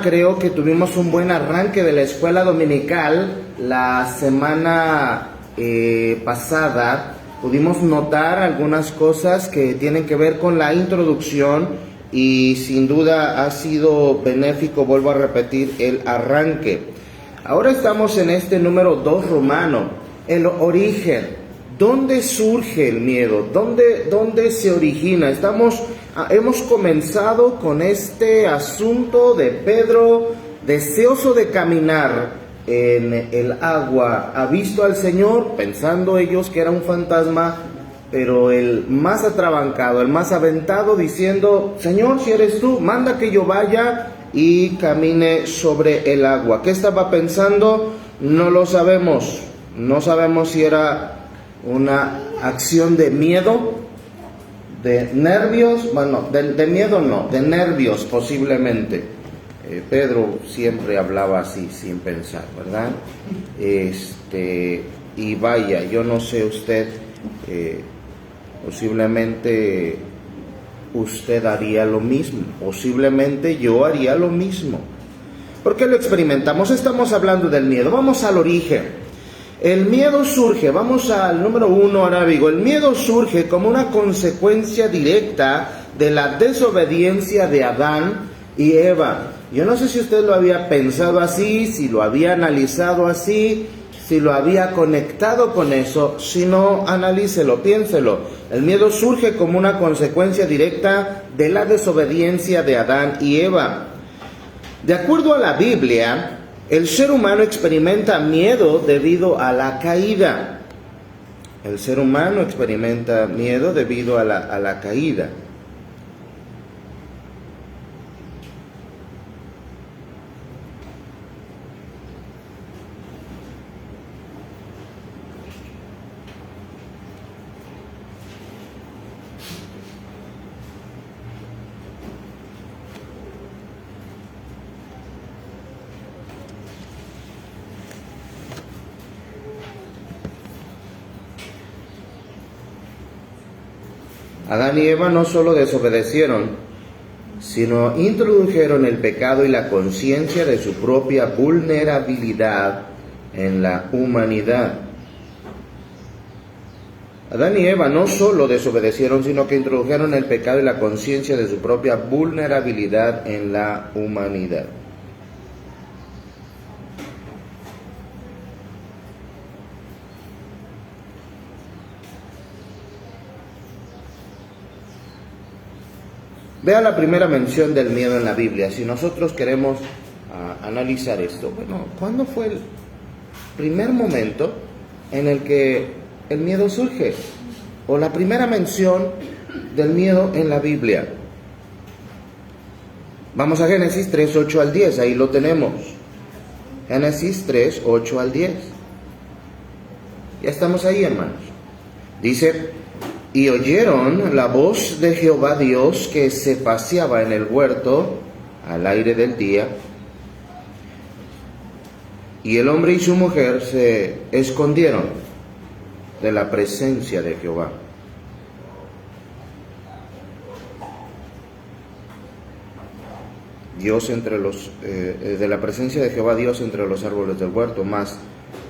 Creo que tuvimos un buen arranque de la escuela dominical. La semana pasada pudimos notar algunas cosas que tienen que ver con la introducción y sin duda ha sido benéfico, vuelvo a repetir, el arranque. Ahora estamos en este número 2 romano, el origen. ¿Dónde surge el miedo? ¿Dónde se origina? Hemos comenzado con este asunto de Pedro, deseoso de caminar en el agua. Ha visto al Señor, pensando ellos que era un fantasma, pero el más atrabancado, el más aventado, diciendo: Señor, si eres tú, manda que yo vaya y camine sobre el agua. ¿Qué estaba pensando? No lo sabemos. No sabemos si era una acción de miedo, de nervios, bueno, de miedo no, de nervios posiblemente. Pedro siempre hablaba así, sin pensar, ¿verdad? Y vaya, yo no sé usted, posiblemente usted haría lo mismo, posiblemente yo haría lo mismo. ¿Por qué lo experimentamos? Estamos hablando del miedo. Vamos al origen. El miedo surge, vamos al número 1 arábigo, el miedo surge como una consecuencia directa de la desobediencia de Adán y Eva. Yo no sé si usted lo había pensado así, si lo había analizado así, si lo había conectado con eso. Si no, analícelo, piénselo. El miedo surge como una consecuencia directa de la desobediencia de Adán y Eva. De acuerdo a la Biblia, el ser humano experimenta miedo debido a la caída. El ser humano experimenta miedo debido a la caída. Adán y Eva no solo desobedecieron, sino introdujeron el pecado y la conciencia de su propia vulnerabilidad en la humanidad. Adán y Eva no solo desobedecieron, sino que introdujeron el pecado y la conciencia de su propia vulnerabilidad en la humanidad. Vea la primera mención del miedo en la Biblia. Si nosotros queremos analizar esto, bueno, ¿cuándo fue el primer momento en el que el miedo surge? O la primera mención del miedo en la Biblia. Vamos a Génesis 3, 8 al 10, ahí lo tenemos. Génesis 3, 8 al 10. Ya estamos ahí, hermanos. Dice: y oyeron la voz de Jehová Dios que se paseaba en el huerto al aire del día, y el hombre y su mujer se escondieron de la presencia de Jehová. De la presencia de Jehová Dios entre los árboles del huerto. Mas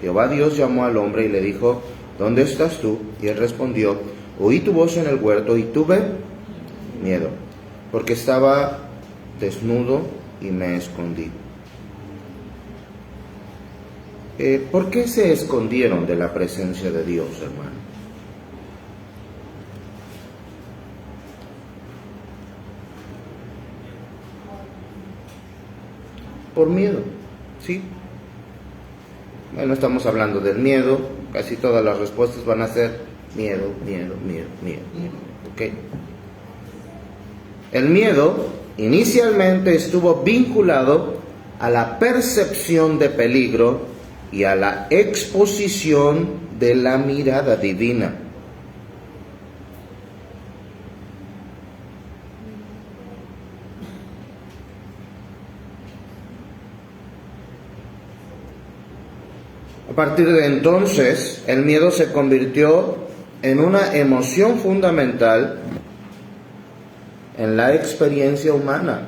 Jehová Dios llamó al hombre y le dijo: ¿dónde estás tú? Y él respondió: oí tu voz en el huerto y tuve miedo, porque estaba desnudo y me escondí. ¿Por qué se escondieron de la presencia de Dios, hermano? Por miedo, ¿sí? Bueno, estamos hablando del miedo. Casi todas las respuestas van a ser miedo. ¿Ok? El miedo inicialmente estuvo vinculado a la percepción de peligro y a la exposición de la mirada divina. A partir de entonces, el miedo se convirtió en una emoción fundamental en la experiencia humana.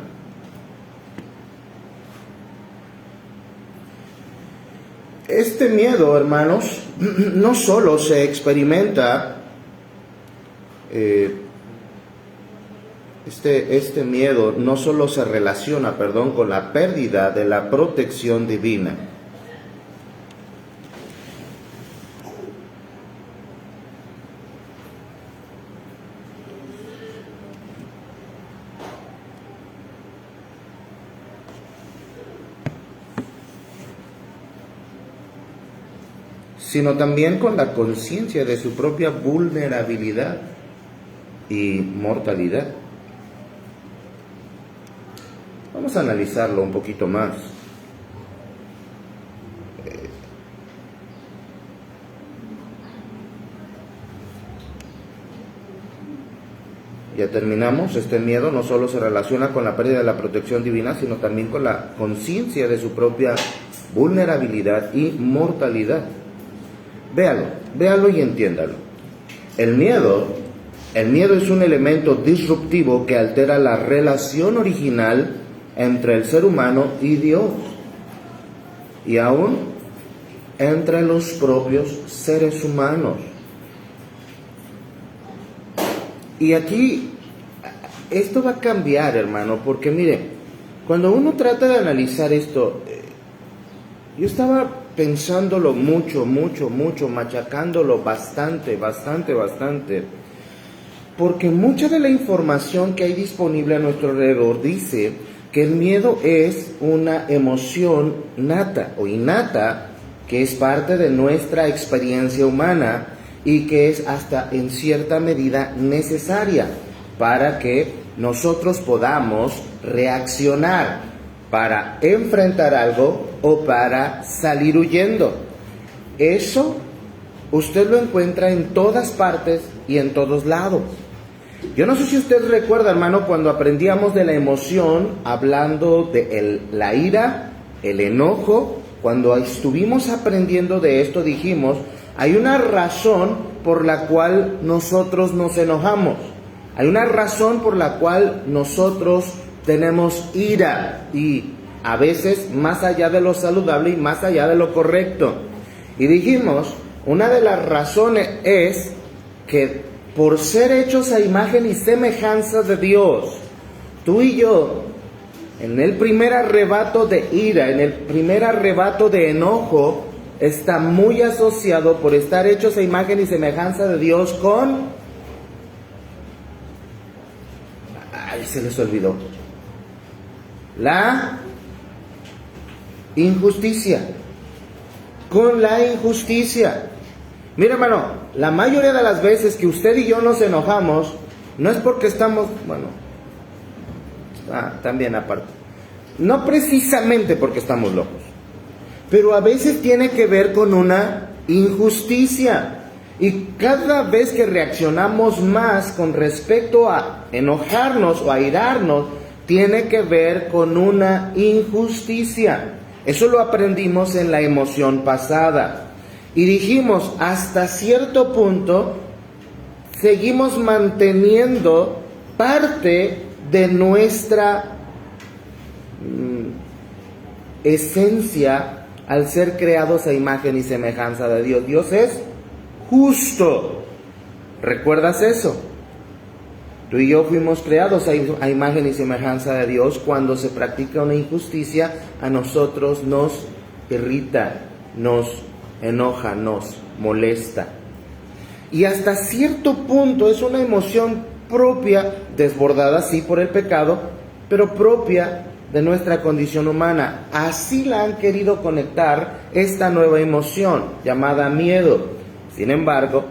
Este miedo, hermanos, no solo se experimenta, este miedo no solo se relaciona, con la pérdida de la protección divina. Sino también con la conciencia de su propia vulnerabilidad y mortalidad. Vamos a analizarlo un poquito más. Ya terminamos. Este miedo no solo se relaciona con la pérdida de la protección divina, sino también con la conciencia de su propia vulnerabilidad y mortalidad. Véalo y entiéndalo. El miedo es un elemento disruptivo que altera la relación original entre el ser humano y Dios, y aún entre los propios seres humanos. Y aquí, esto va a cambiar, hermano, porque mire, cuando uno trata de analizar esto, yo estaba pensándolo mucho, machacándolo bastante, porque mucha de la información que hay disponible a nuestro alrededor dice que el miedo es una emoción nata o innata, que es parte de nuestra experiencia humana y que es hasta en cierta medida necesaria para que nosotros podamos reaccionar, para enfrentar algo o para salir huyendo. Eso usted lo encuentra en todas partes y en todos lados. Yo no sé si usted recuerda, hermano, cuando aprendíamos de la emoción, hablando de la ira, el enojo, cuando estuvimos aprendiendo de esto dijimos, hay una razón por la cual nosotros nos enojamos. Hay una razón por la cual nosotros tenemos ira, y a veces más allá de lo saludable y más allá de lo correcto. Y dijimos, una de las razones es que por ser hechos a imagen y semejanza de Dios, tú y yo, en el primer arrebato de ira, en el primer arrebato de enojo, está muy asociado, por estar hechos a imagen y semejanza de Dios, con... Ay, se les olvidó. La injusticia. Con la injusticia. Mira, hermano, la mayoría de las veces que usted y yo nos enojamos, no es porque estamos, también aparte, no precisamente porque estamos locos, pero a veces tiene que ver con una injusticia. Y cada vez que reaccionamos más con respecto a enojarnos o a airarnos, tiene que ver con una injusticia. Eso lo aprendimos en la emoción pasada. Y dijimos, hasta cierto punto, seguimos manteniendo parte de nuestra esencia al ser creados a imagen y semejanza de Dios. Dios es justo. ¿Recuerdas eso? Tú y yo fuimos creados a imagen y semejanza de Dios. Cuando se practica una injusticia, a nosotros nos irrita, nos enoja, nos molesta. Y hasta cierto punto es una emoción propia, desbordada sí por el pecado, pero propia de nuestra condición humana. Así la han querido conectar esta nueva emoción llamada miedo. Sin embargo,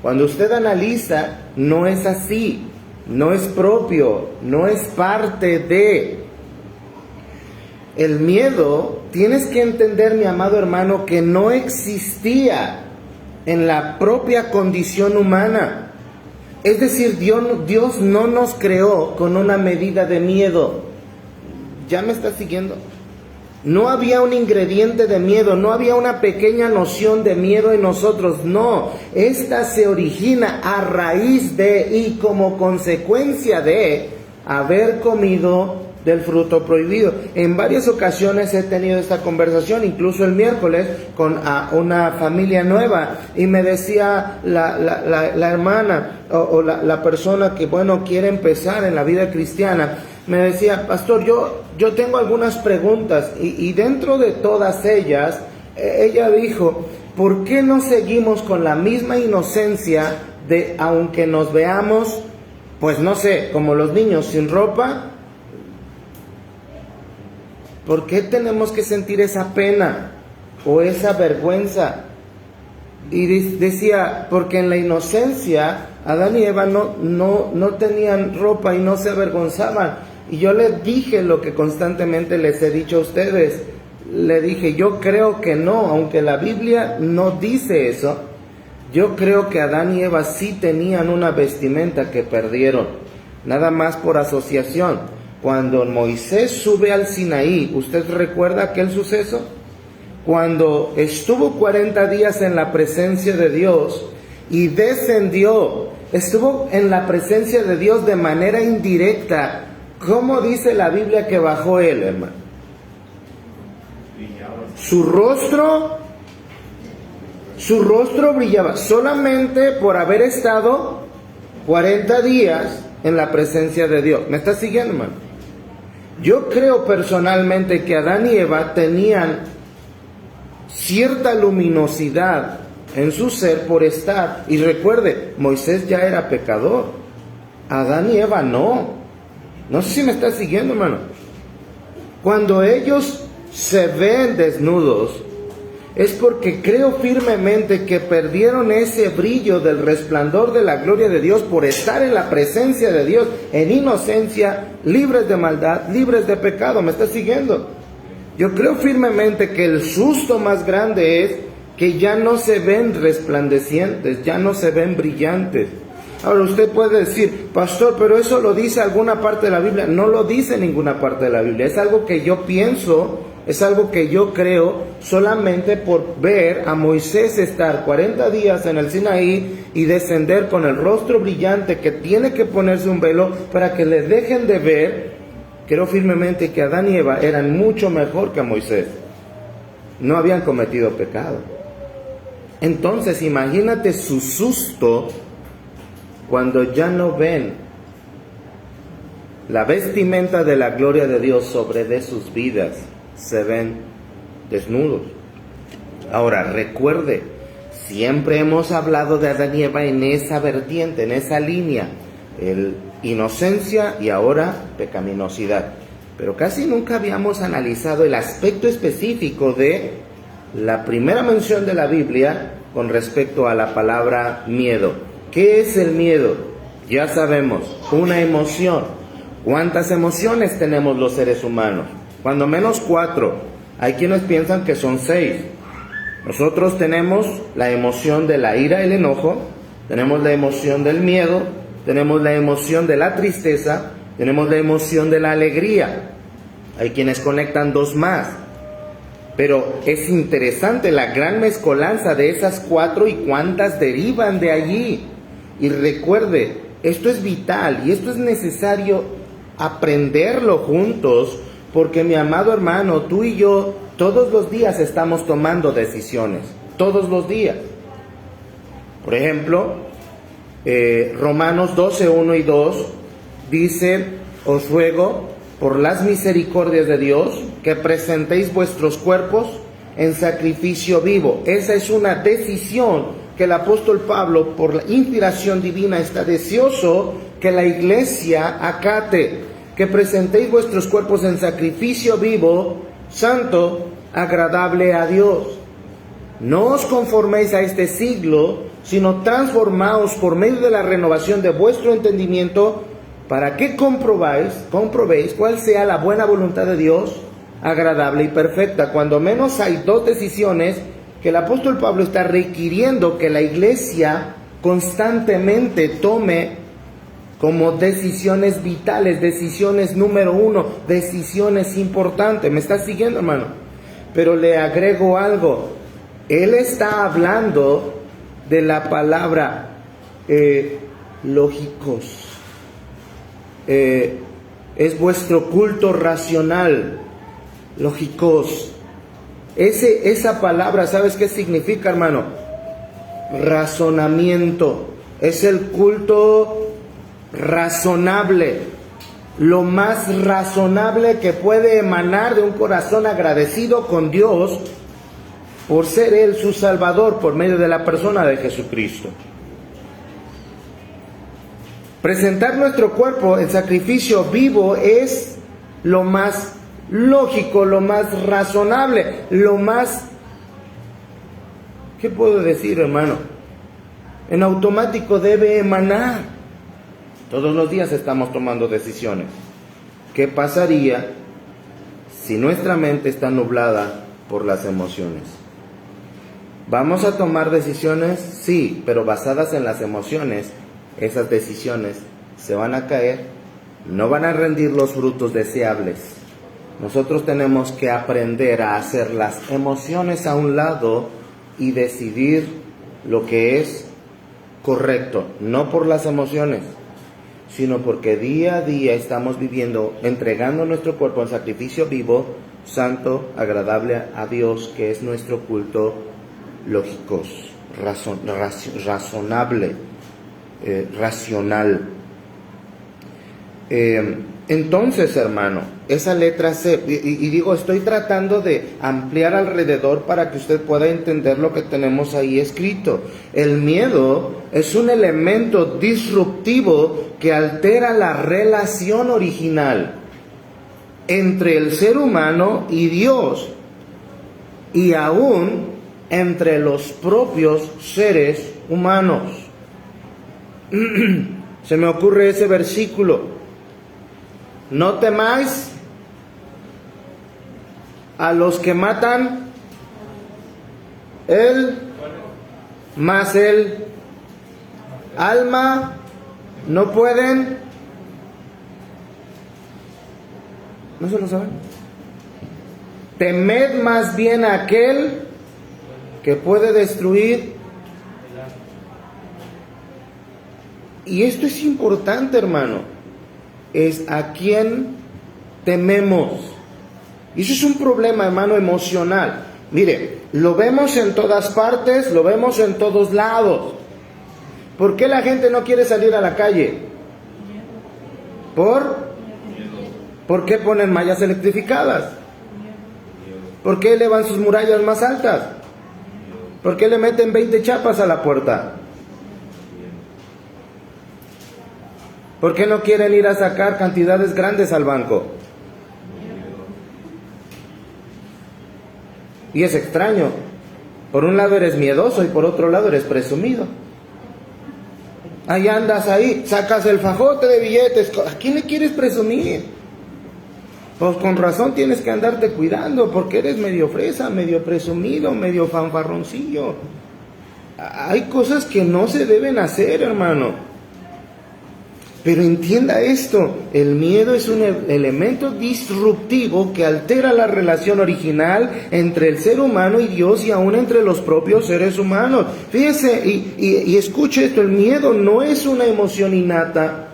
cuando usted analiza, no es así, no es propio, no es parte de. El miedo, tienes que entender, mi amado hermano, que no existía en la propia condición humana. Es decir, Dios no nos creó con una medida de miedo. ¿Ya me estás siguiendo? No había un ingrediente de miedo, no había una pequeña noción de miedo en nosotros, no. Esta se origina a raíz de y como consecuencia de haber comido del fruto prohibido. En varias ocasiones he tenido esta conversación, incluso el miércoles, con una familia nueva, y me decía la hermana o la persona que, bueno, quiere empezar en la vida cristiana, me decía: pastor, yo tengo algunas preguntas, y dentro de todas ellas, ella dijo: ¿por qué no seguimos con la misma inocencia de, aunque nos veamos, pues no sé, como los niños sin ropa? ¿Por qué tenemos que sentir esa pena o esa vergüenza? Y decía: porque en la inocencia Adán y Eva no tenían ropa y no se avergonzaban. Y yo les dije lo que constantemente les he dicho a ustedes. Le dije: yo creo que no, aunque la Biblia no dice eso. Yo creo que Adán y Eva sí tenían una vestimenta que perdieron, nada más por asociación. Cuando Moisés sube al Sinaí, ¿usted recuerda aquel suceso? Cuando estuvo 40 días en la presencia de Dios y descendió, estuvo en la presencia de Dios de manera indirecta. ¿Cómo dice la Biblia que bajó él, hermano? Su rostro brillaba solamente por haber estado 40 días en la presencia de Dios. ¿Me está siguiendo, hermano? Yo creo personalmente que Adán y Eva tenían cierta luminosidad en su ser por estar. Y recuerde, Moisés ya era pecador, Adán y Eva no. No sé si me está siguiendo, hermano. Cuando ellos se ven desnudos, es porque creo firmemente que perdieron ese brillo del resplandor de la gloria de Dios por estar en la presencia de Dios, en inocencia, libres de maldad, libres de pecado. ¿Me está siguiendo? Yo creo firmemente que el susto más grande es que ya no se ven resplandecientes, ya no se ven brillantes. Ahora usted puede decir: pastor, pero eso lo dice alguna parte de la Biblia. No lo dice ninguna parte de la Biblia, es algo que yo pienso, es algo que yo creo solamente por ver a Moisés estar 40 días en el Sinaí y descender con el rostro brillante, que tiene que ponerse un velo para que le dejen de ver. Creo firmemente que Adán y Eva eran mucho mejor que Moisés. No habían cometido pecado. Entonces imagínate su susto cuando ya no ven la vestimenta de la gloria de Dios sobre de sus vidas, se ven desnudos. Ahora recuerde, siempre hemos hablado de Adán y Eva en esa vertiente, en esa línea, inocencia y ahora pecaminosidad. Pero casi nunca habíamos analizado el aspecto específico de la primera mención de la Biblia con respecto a la palabra miedo. ¿Qué es el miedo? Ya sabemos, una emoción. ¿Cuántas emociones tenemos los seres humanos? Cuando menos 4. Hay quienes piensan que son 6. Nosotros tenemos la emoción de la ira y el enojo, tenemos la emoción del miedo, tenemos la emoción de la tristeza, tenemos la emoción de la alegría. Hay quienes conectan 2 más. Pero es interesante la gran mezcolanza de esas 4 y cuántas derivan de allí. Y recuerde, esto es vital y esto es necesario aprenderlo juntos, porque mi amado hermano, tú y yo todos los días estamos tomando decisiones, todos los días. Por ejemplo, Romanos 12, 1 y 2 dice: os ruego por las misericordias de Dios que presentéis vuestros cuerpos en sacrificio vivo. Esa es una decisión que el apóstol Pablo, por la inspiración divina, está deseoso que la iglesia acate, que presentéis vuestros cuerpos en sacrificio vivo, santo, agradable a Dios. No os conforméis a este siglo, sino transformaos por medio de la renovación de vuestro entendimiento, para que comprobéis cuál sea la buena voluntad de Dios, agradable y perfecta. Cuando menos hay 2 decisiones que el apóstol Pablo está requiriendo que la iglesia constantemente tome como decisiones vitales, decisiones número 1, decisiones importantes. ¿Me está siguiendo, hermano? Pero le agrego algo. Él está hablando de la palabra lógicos. es vuestro culto racional, lógicos. Esa palabra, ¿sabes qué significa, hermano? Razonamiento. Es el culto razonable, lo más razonable que puede emanar de un corazón agradecido con Dios por ser Él su Salvador por medio de la persona de Jesucristo. Presentar nuestro cuerpo en sacrificio vivo es lo más lógico, lo más razonable, lo más... ¿Qué puedo decir, hermano? En automático debe emanar. Todos los días estamos tomando decisiones. ¿Qué pasaría si nuestra mente está nublada por las emociones? ¿Vamos a tomar decisiones? Sí, pero basadas en las emociones. Esas decisiones se van a caer, no van a rendir los frutos deseables. Nosotros tenemos que aprender a hacer las emociones a un lado y decidir lo que es correcto, no por las emociones, sino porque día a día estamos viviendo, entregando nuestro cuerpo en sacrificio vivo, santo, agradable a Dios, que es nuestro culto lógico, razonable, racional. Entonces, hermano, esa letra C, y digo, estoy tratando de ampliar alrededor para que usted pueda entender lo que tenemos ahí escrito. El miedo es un elemento disruptivo que altera la relación original entre el ser humano y Dios, y aún entre los propios seres humanos. Se me ocurre ese versículo: no temáis a los que matan mas el alma no pueden. ¿No se lo saben? Temed más bien a aquel que puede destruir. Y esto es importante, hermano. Es a quien tememos. Y eso es un problema, hermano, emocional. Mire, lo vemos en todas partes, lo vemos en todos lados. ¿Por qué la gente no quiere salir a la calle? ¿Por qué ponen mallas electrificadas? ¿Por qué elevan sus murallas más altas? ¿Por qué le meten 20 chapas a la puerta? ¿Por qué no quieren ir a sacar cantidades grandes al banco? Y es extraño. Por un lado eres miedoso y por otro lado eres presumido. Ahí andas ahí, sacas el fajote de billetes. ¿A quién le quieres presumir? Pues con razón tienes que andarte cuidando, porque eres medio fresa, medio presumido, medio fanfarroncillo. Hay cosas que no se deben hacer, hermano. Pero entienda esto, el miedo es un elemento disruptivo que altera la relación original entre el ser humano y Dios, y aún entre los propios seres humanos. Fíjese y escuche esto: el miedo no es una emoción innata.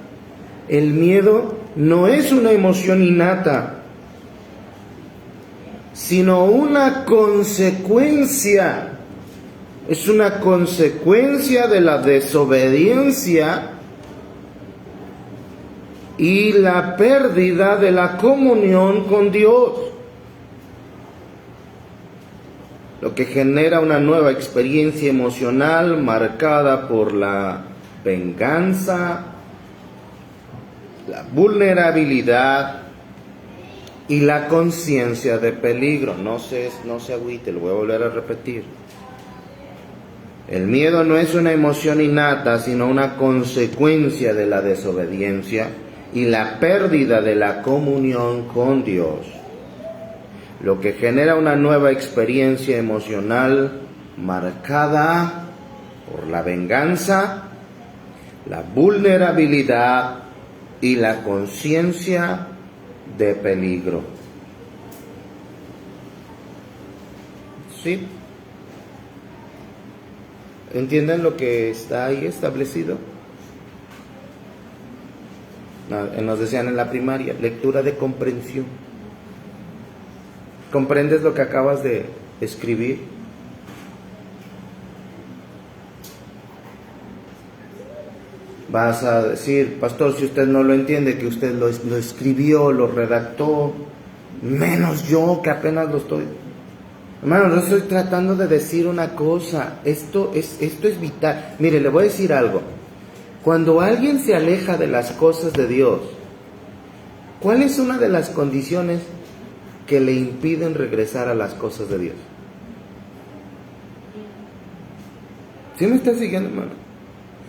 El miedo no es una emoción innata, sino una consecuencia. Es una consecuencia de la desobediencia y la pérdida de la comunión con Dios, lo que genera una nueva experiencia emocional marcada por la venganza, la vulnerabilidad y la conciencia de peligro. No se agüite, lo voy a volver a repetir. El miedo no es una emoción innata, sino una consecuencia de la desobediencia y la pérdida de la comunión con Dios, lo que genera una nueva experiencia emocional marcada por la venganza, la vulnerabilidad y la conciencia de peligro. ¿Sí? ¿Entienden lo que está ahí establecido? Nos decían en la primaria, lectura de comprensión. ¿Comprendes lo que acabas de escribir? Vas a decir, pastor, si usted no lo entiende, que usted lo escribió, lo redactó, menos yo que apenas lo estoy. Hermano, yo estoy tratando de decir una cosa, esto es vital. Mire, le voy a decir algo. Cuando alguien se aleja de las cosas de Dios, ¿cuál es una de las condiciones que le impiden regresar a las cosas de Dios? ¿Sí me está siguiendo, hermano?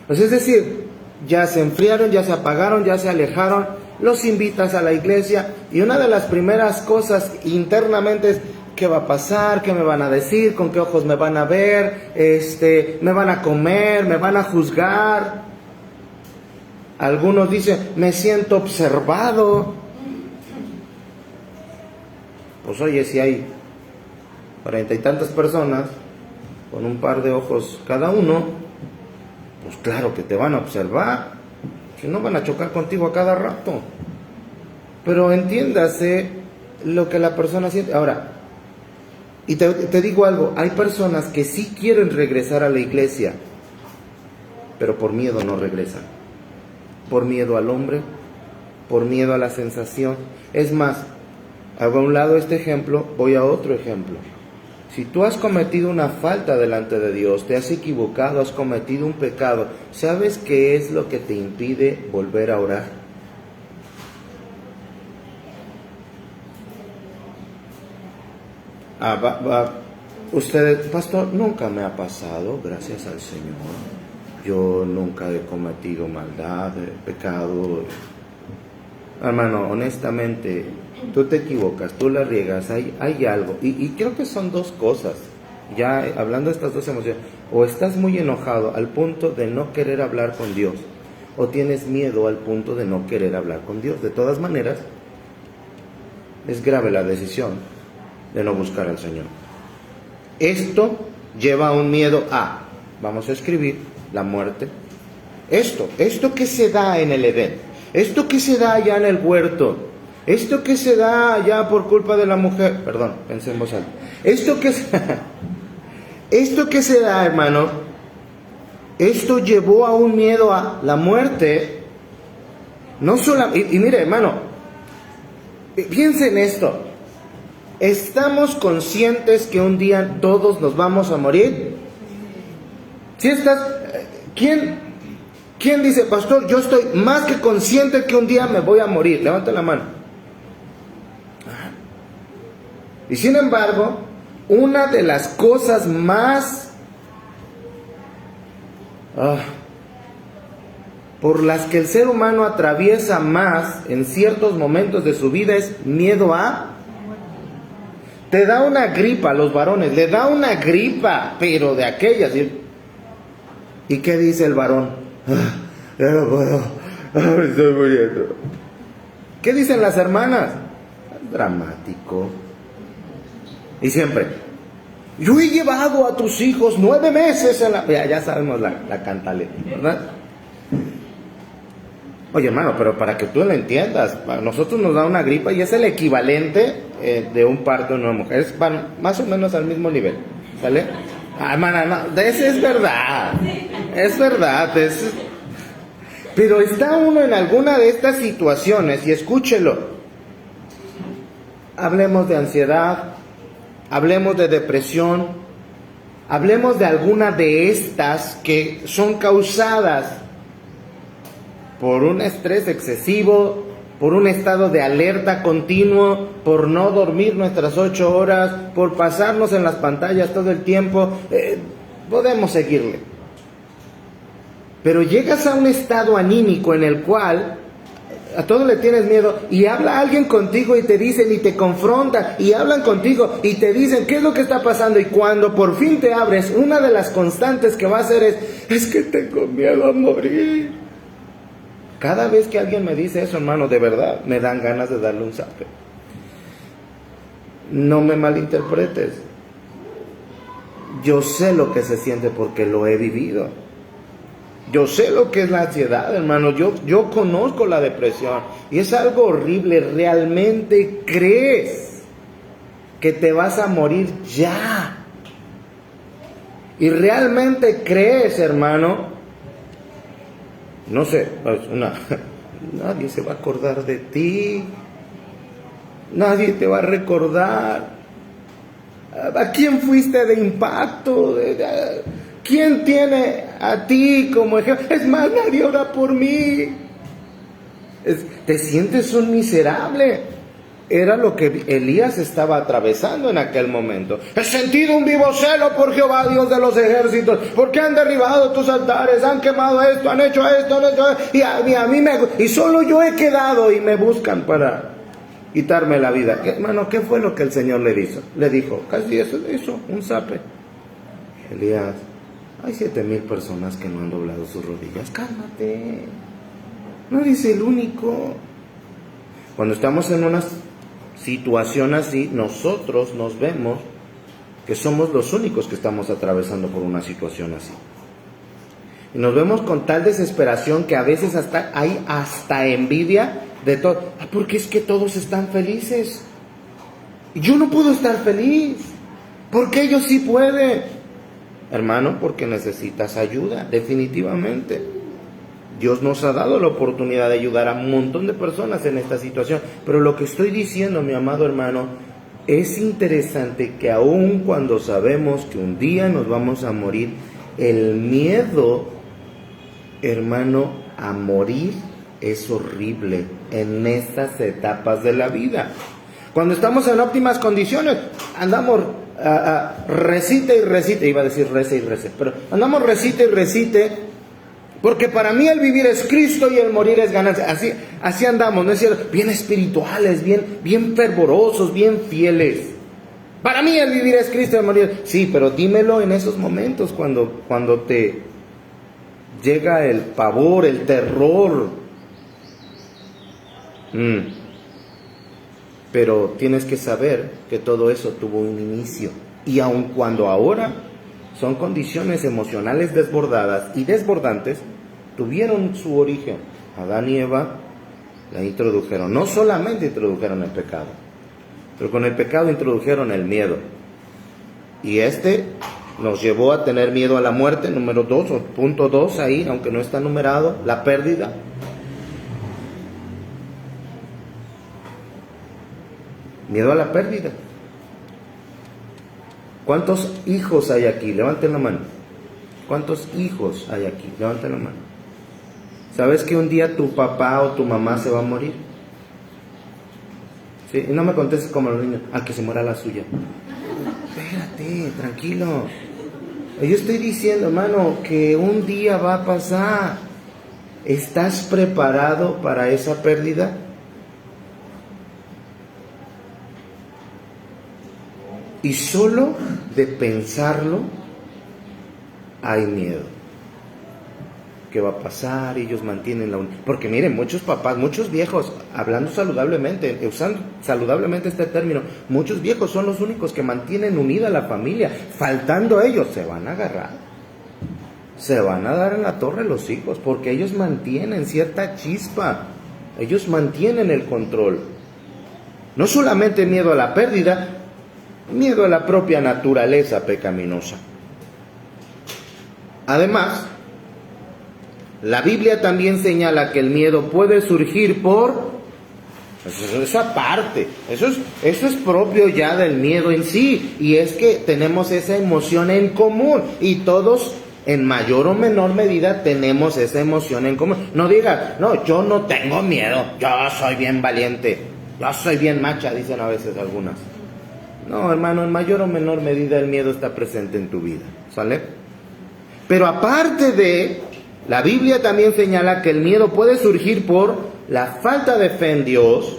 Pues es decir, ya se enfriaron, ya se apagaron, ya se alejaron, los invitas a la iglesia y una de las primeras cosas internamente es: ¿qué va a pasar? ¿Qué me van a decir? ¿Con qué ojos me van a ver? ¿Me van a comer? ¿Me van a juzgar? Algunos dicen, me siento observado. Pues oye, si hay 40 y tantas personas con un par de ojos cada uno, pues claro que te van a observar, si no van a chocar contigo a cada rato. Pero entiéndase lo que la persona siente. Ahora, y te digo algo, hay personas que sí quieren regresar a la iglesia, pero por miedo no regresan. Por miedo al hombre, por miedo a la sensación. Es más, hago a un lado este ejemplo, voy a otro ejemplo. Si tú has cometido una falta delante de Dios, te has equivocado, has cometido un pecado, ¿sabes qué es lo que te impide volver a orar? Usted, pastor, nunca me ha pasado, gracias al Señor. Yo nunca he cometido maldad, pecado. Hermano, honestamente, tú te equivocas, tú la riegas, hay algo. Y creo que son dos cosas. Ya hablando de estas dos emociones, o estás muy enojado al punto de no querer hablar con Dios, o tienes miedo al punto de no querer hablar con Dios. De todas maneras, es grave la decisión de no buscar al Señor. Esto lleva a un miedo a, vamos a escribir, la muerte. Esto que se da en el Edén, esto que se da allá en el huerto, esto que se da allá por culpa de la mujer, perdón, pensemos algo. Esto que se da, hermano, esto llevó a un miedo a la muerte. No solo, y mire, hermano, piense en esto. ¿Estamos conscientes que un día todos nos vamos a morir? Si estás, ¿quién dice, pastor, yo estoy más que consciente que un día me voy a morir? Levanta la mano. Y sin embargo, una de las cosas más por las que el ser humano atraviesa más en ciertos momentos de su vida es miedo a... Te da una gripa a los varones, le da una gripa, pero de aquellas. ¿Y qué dice el varón? Ya no puedo, me estoy muriendo. ¿Qué dicen las hermanas? Dramático. Y siempre, yo he llevado a tus hijos 9 meses en la... Ya sabemos la cantaleta, ¿verdad? Oye, hermano, pero para que tú lo entiendas, a nosotros nos da una gripa y es el equivalente de un parto en una mujer. Van más o menos al mismo nivel, ¿sale? Hermana, no, eso es verdad. Es verdad. Pero está uno en alguna de estas situaciones, y escúchelo. Hablemos de ansiedad, hablemos de depresión, hablemos de alguna de estas que son causadas por un estrés excesivo, por un estado de alerta continuo, por no dormir nuestras 8 horas, por pasarnos en las pantallas todo el tiempo. Podemos seguirle. Pero llegas a un estado anímico en el cual a todo le tienes miedo, y habla alguien contigo y te dicen y te confrontan y hablan contigo y te dicen qué es lo que está pasando, y cuando por fin te abres, una de las constantes que va a hacer es que tengo miedo a morir. Cada vez que alguien me dice eso, hermano, de verdad, me dan ganas de darle un zape. No me malinterpretes. Yo sé lo que se siente porque lo he vivido. Yo sé lo que es la ansiedad, hermano. Yo conozco la depresión. Y es algo horrible. ¿Realmente crees que te vas a morir ya? ¿Y realmente crees, hermano? No sé, nadie se va a acordar de ti. Nadie te va a recordar. ¿A quién fuiste de impacto? ¿Quién tiene a ti como ejemplo? Es más, nadie ora por mí. Te sientes un miserable. Era lo que Elías estaba atravesando en aquel momento. He sentido un vivo celo por Jehová, Dios de los ejércitos, porque han derribado tus altares, han quemado esto, han hecho esto, y a mí y solo yo he quedado y me buscan para quitarme la vida. Hermano, ¿qué fue lo que el Señor le hizo? Le dijo, casi eso le hizo, un zape. Elías, hay 7,000 personas que no han doblado sus rodillas. Cálmate. No eres el único. Cuando estamos en una situación así, nosotros nos vemos que somos los únicos que estamos atravesando por una situación así. Y nos vemos con tal desesperación que a veces hay hasta envidia de todo. Porque es que todos están felices. Y yo no puedo estar feliz. Porque ellos sí pueden. Hermano, porque necesitas ayuda, definitivamente. Dios nos ha dado la oportunidad de ayudar a un montón de personas en esta situación. Pero lo que estoy diciendo, mi amado hermano, es interesante que aun cuando sabemos que un día nos vamos a morir, el miedo, hermano, a morir es horrible en estas etapas de la vida. Cuando estamos en óptimas condiciones, andamos recite y recite, iba a decir rece y rece, pero andamos recite y recite. Porque para mí el vivir es Cristo y el morir es ganancia. Así andamos, ¿no es cierto? Bien espirituales, bien fervorosos, bien fieles. Para mí el vivir es Cristo y el morir. Sí, pero dímelo en esos momentos cuando te llega el pavor, el terror. Pero tienes que saber que todo eso tuvo un inicio. Y aun cuando ahora son condiciones emocionales desbordadas y desbordantes, tuvieron su origen. Adán y Eva la introdujeron. No solamente introdujeron el pecado, pero con el pecado introdujeron el miedo. Y nos llevó a tener miedo a la muerte, número 2, o punto 2 ahí, aunque no está numerado, la pérdida. Miedo a la pérdida. ¿Cuántos hijos hay aquí? Levanten la mano. ¿Cuántos hijos hay aquí? Levanten la mano. ¿Sabes que un día tu papá o tu mamá se va a morir? ¿Sí? Y no me contestes como los niños, que se muera la suya. Espérate, tranquilo. Yo estoy diciendo, hermano, que un día va a pasar. ¿Estás preparado para esa pérdida? Y solo de pensarlo hay miedo. ¿Qué va a pasar? Ellos mantienen la unión. Porque miren, muchos papás, muchos viejos, hablando saludablemente, usando saludablemente este término, muchos viejos son los únicos que mantienen unida la familia. Faltando ellos, se van a agarrar. Se van a dar en la torre los hijos, porque ellos mantienen cierta chispa. Ellos mantienen el control. No solamente miedo a la pérdida, miedo a la propia naturaleza pecaminosa. Además, la Biblia también señala que el miedo puede surgir eso aparte, eso es propio ya del miedo en sí, y es que tenemos esa emoción en común, y todos en mayor o menor medida tenemos esa emoción en común. No digas, no, yo no tengo miedo, yo soy bien valiente, yo soy bien macha, dicen a veces algunas. No, hermano, en mayor o menor medida el miedo está presente en tu vida, ¿sale? Pero aparte la Biblia también señala que el miedo puede surgir por la falta de fe en Dios,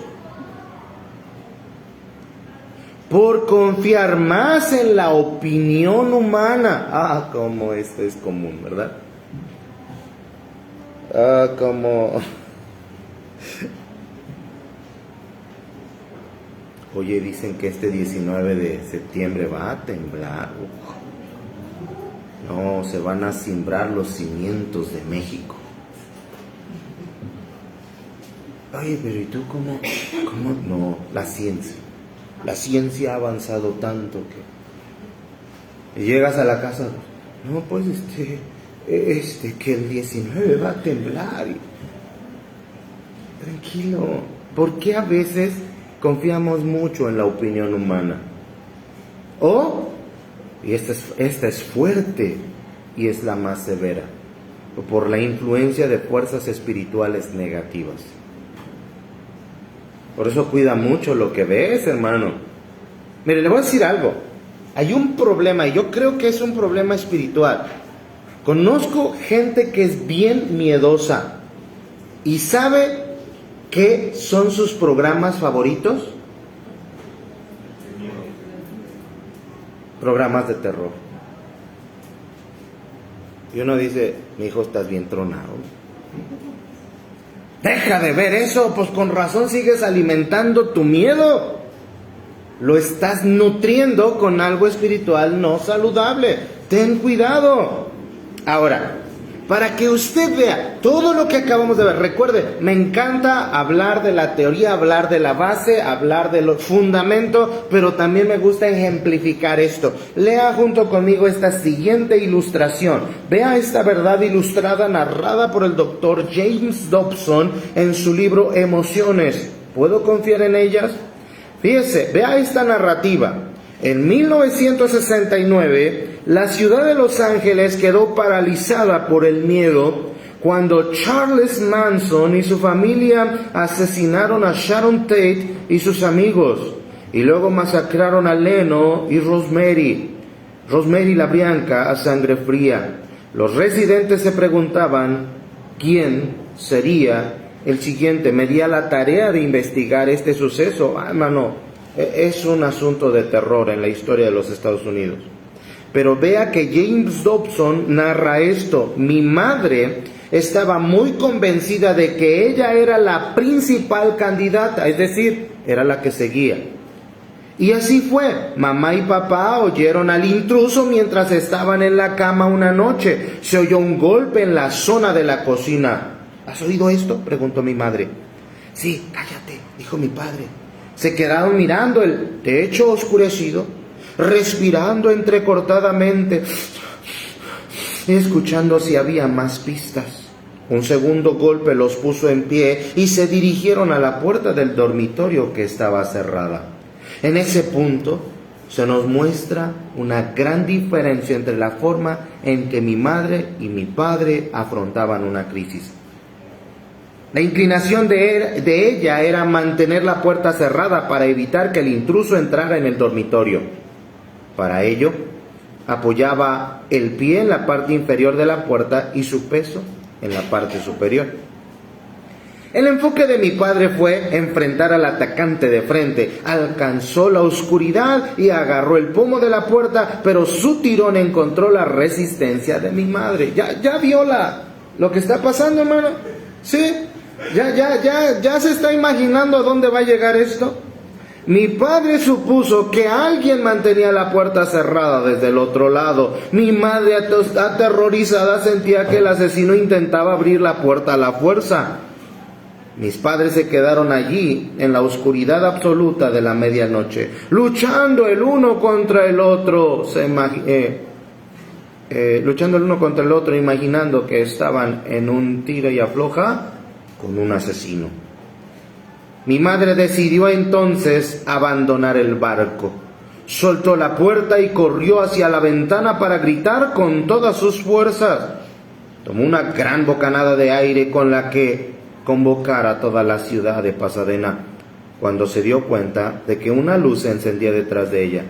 por confiar más en la opinión humana. Como esto es común, ¿verdad? Como... Oye, dicen que este 19 de septiembre va a temblar. No, se van a simbrar los cimientos de México. Oye, pero ¿y tú cómo? No, la ciencia. La ciencia ha avanzado tanto que... Y llegas a la casa, no, pues que el 19 va a temblar. Tranquilo. ¿Por qué a veces confiamos mucho en la opinión humana? Y esta es fuerte y es la más severa, o por la influencia de fuerzas espirituales negativas. Por eso cuida mucho lo que ves, hermano. Mire, le voy a decir algo. Hay un problema, y yo creo que es un problema espiritual. Conozco gente que es bien miedosa y sabe qué son sus programas favoritos. Programas de terror. Y uno dice, mi hijo, estás bien tronado. Deja de ver eso, pues con razón sigues alimentando tu miedo. Lo estás nutriendo con algo espiritual no saludable. Ten cuidado. Ahora, para que usted vea todo lo que acabamos de ver, recuerde, me encanta hablar de la teoría, hablar de la base, hablar de los fundamentos, pero también me gusta ejemplificar esto. Lea junto conmigo esta siguiente ilustración. Vea esta verdad ilustrada narrada por el doctor James Dobson en su libro Emociones. ¿Puedo confiar en ellas? Fíjese, vea esta narrativa. En 1969, la ciudad de Los Ángeles quedó paralizada por el miedo cuando Charles Manson y su familia asesinaron a Sharon Tate y sus amigos, y luego masacraron a Leno y Rosemary la Bianca a sangre fría. Los residentes se preguntaban quién sería el siguiente. Me di a la tarea de investigar este suceso. Hermano, es un asunto de terror en la historia de los Estados Unidos. Pero vea que James Dobson narra esto. Mi madre estaba muy convencida de que ella era la principal candidata, es decir, era la que seguía. Y así fue. Mamá y papá oyeron al intruso mientras estaban en la cama una noche. Se oyó un golpe en la zona de la cocina. ¿Has oído esto?, preguntó mi madre. Sí, cállate, dijo mi padre. Se quedaron mirando el techo oscurecido, respirando entrecortadamente, escuchando si había más pistas. Un segundo golpe los puso en pie y se dirigieron a la puerta del dormitorio que estaba cerrada. En ese punto se nos muestra una gran diferencia entre la forma en que mi madre y mi padre afrontaban una crisis. La inclinación de ella era mantener la puerta cerrada para evitar que el intruso entrara en el dormitorio. Para ello, apoyaba el pie en la parte inferior de la puerta y su peso en la parte superior. El enfoque de mi padre fue enfrentar al atacante de frente. Alcanzó la oscuridad y agarró el pomo de la puerta, pero su tirón encontró la resistencia de mi madre. ¿Ya vio lo que está pasando, hermano? ¿Sí? ¿Ya se está imaginando a dónde va a llegar esto? Mi padre supuso que alguien mantenía la puerta cerrada desde el otro lado. Mi madre, aterrorizada, sentía que el asesino intentaba abrir la puerta a la fuerza. Mis padres se quedaron allí en la oscuridad absoluta de la medianoche, luchando el uno contra el otro, imaginando que estaban en un tira y afloja con un asesino. Mi madre decidió entonces abandonar el barco. Soltó la puerta y corrió hacia la ventana para gritar con todas sus fuerzas. Tomó una gran bocanada de aire con la que convocar a toda la ciudad de Pasadena, cuando se dio cuenta de que una luz se encendía detrás de ella.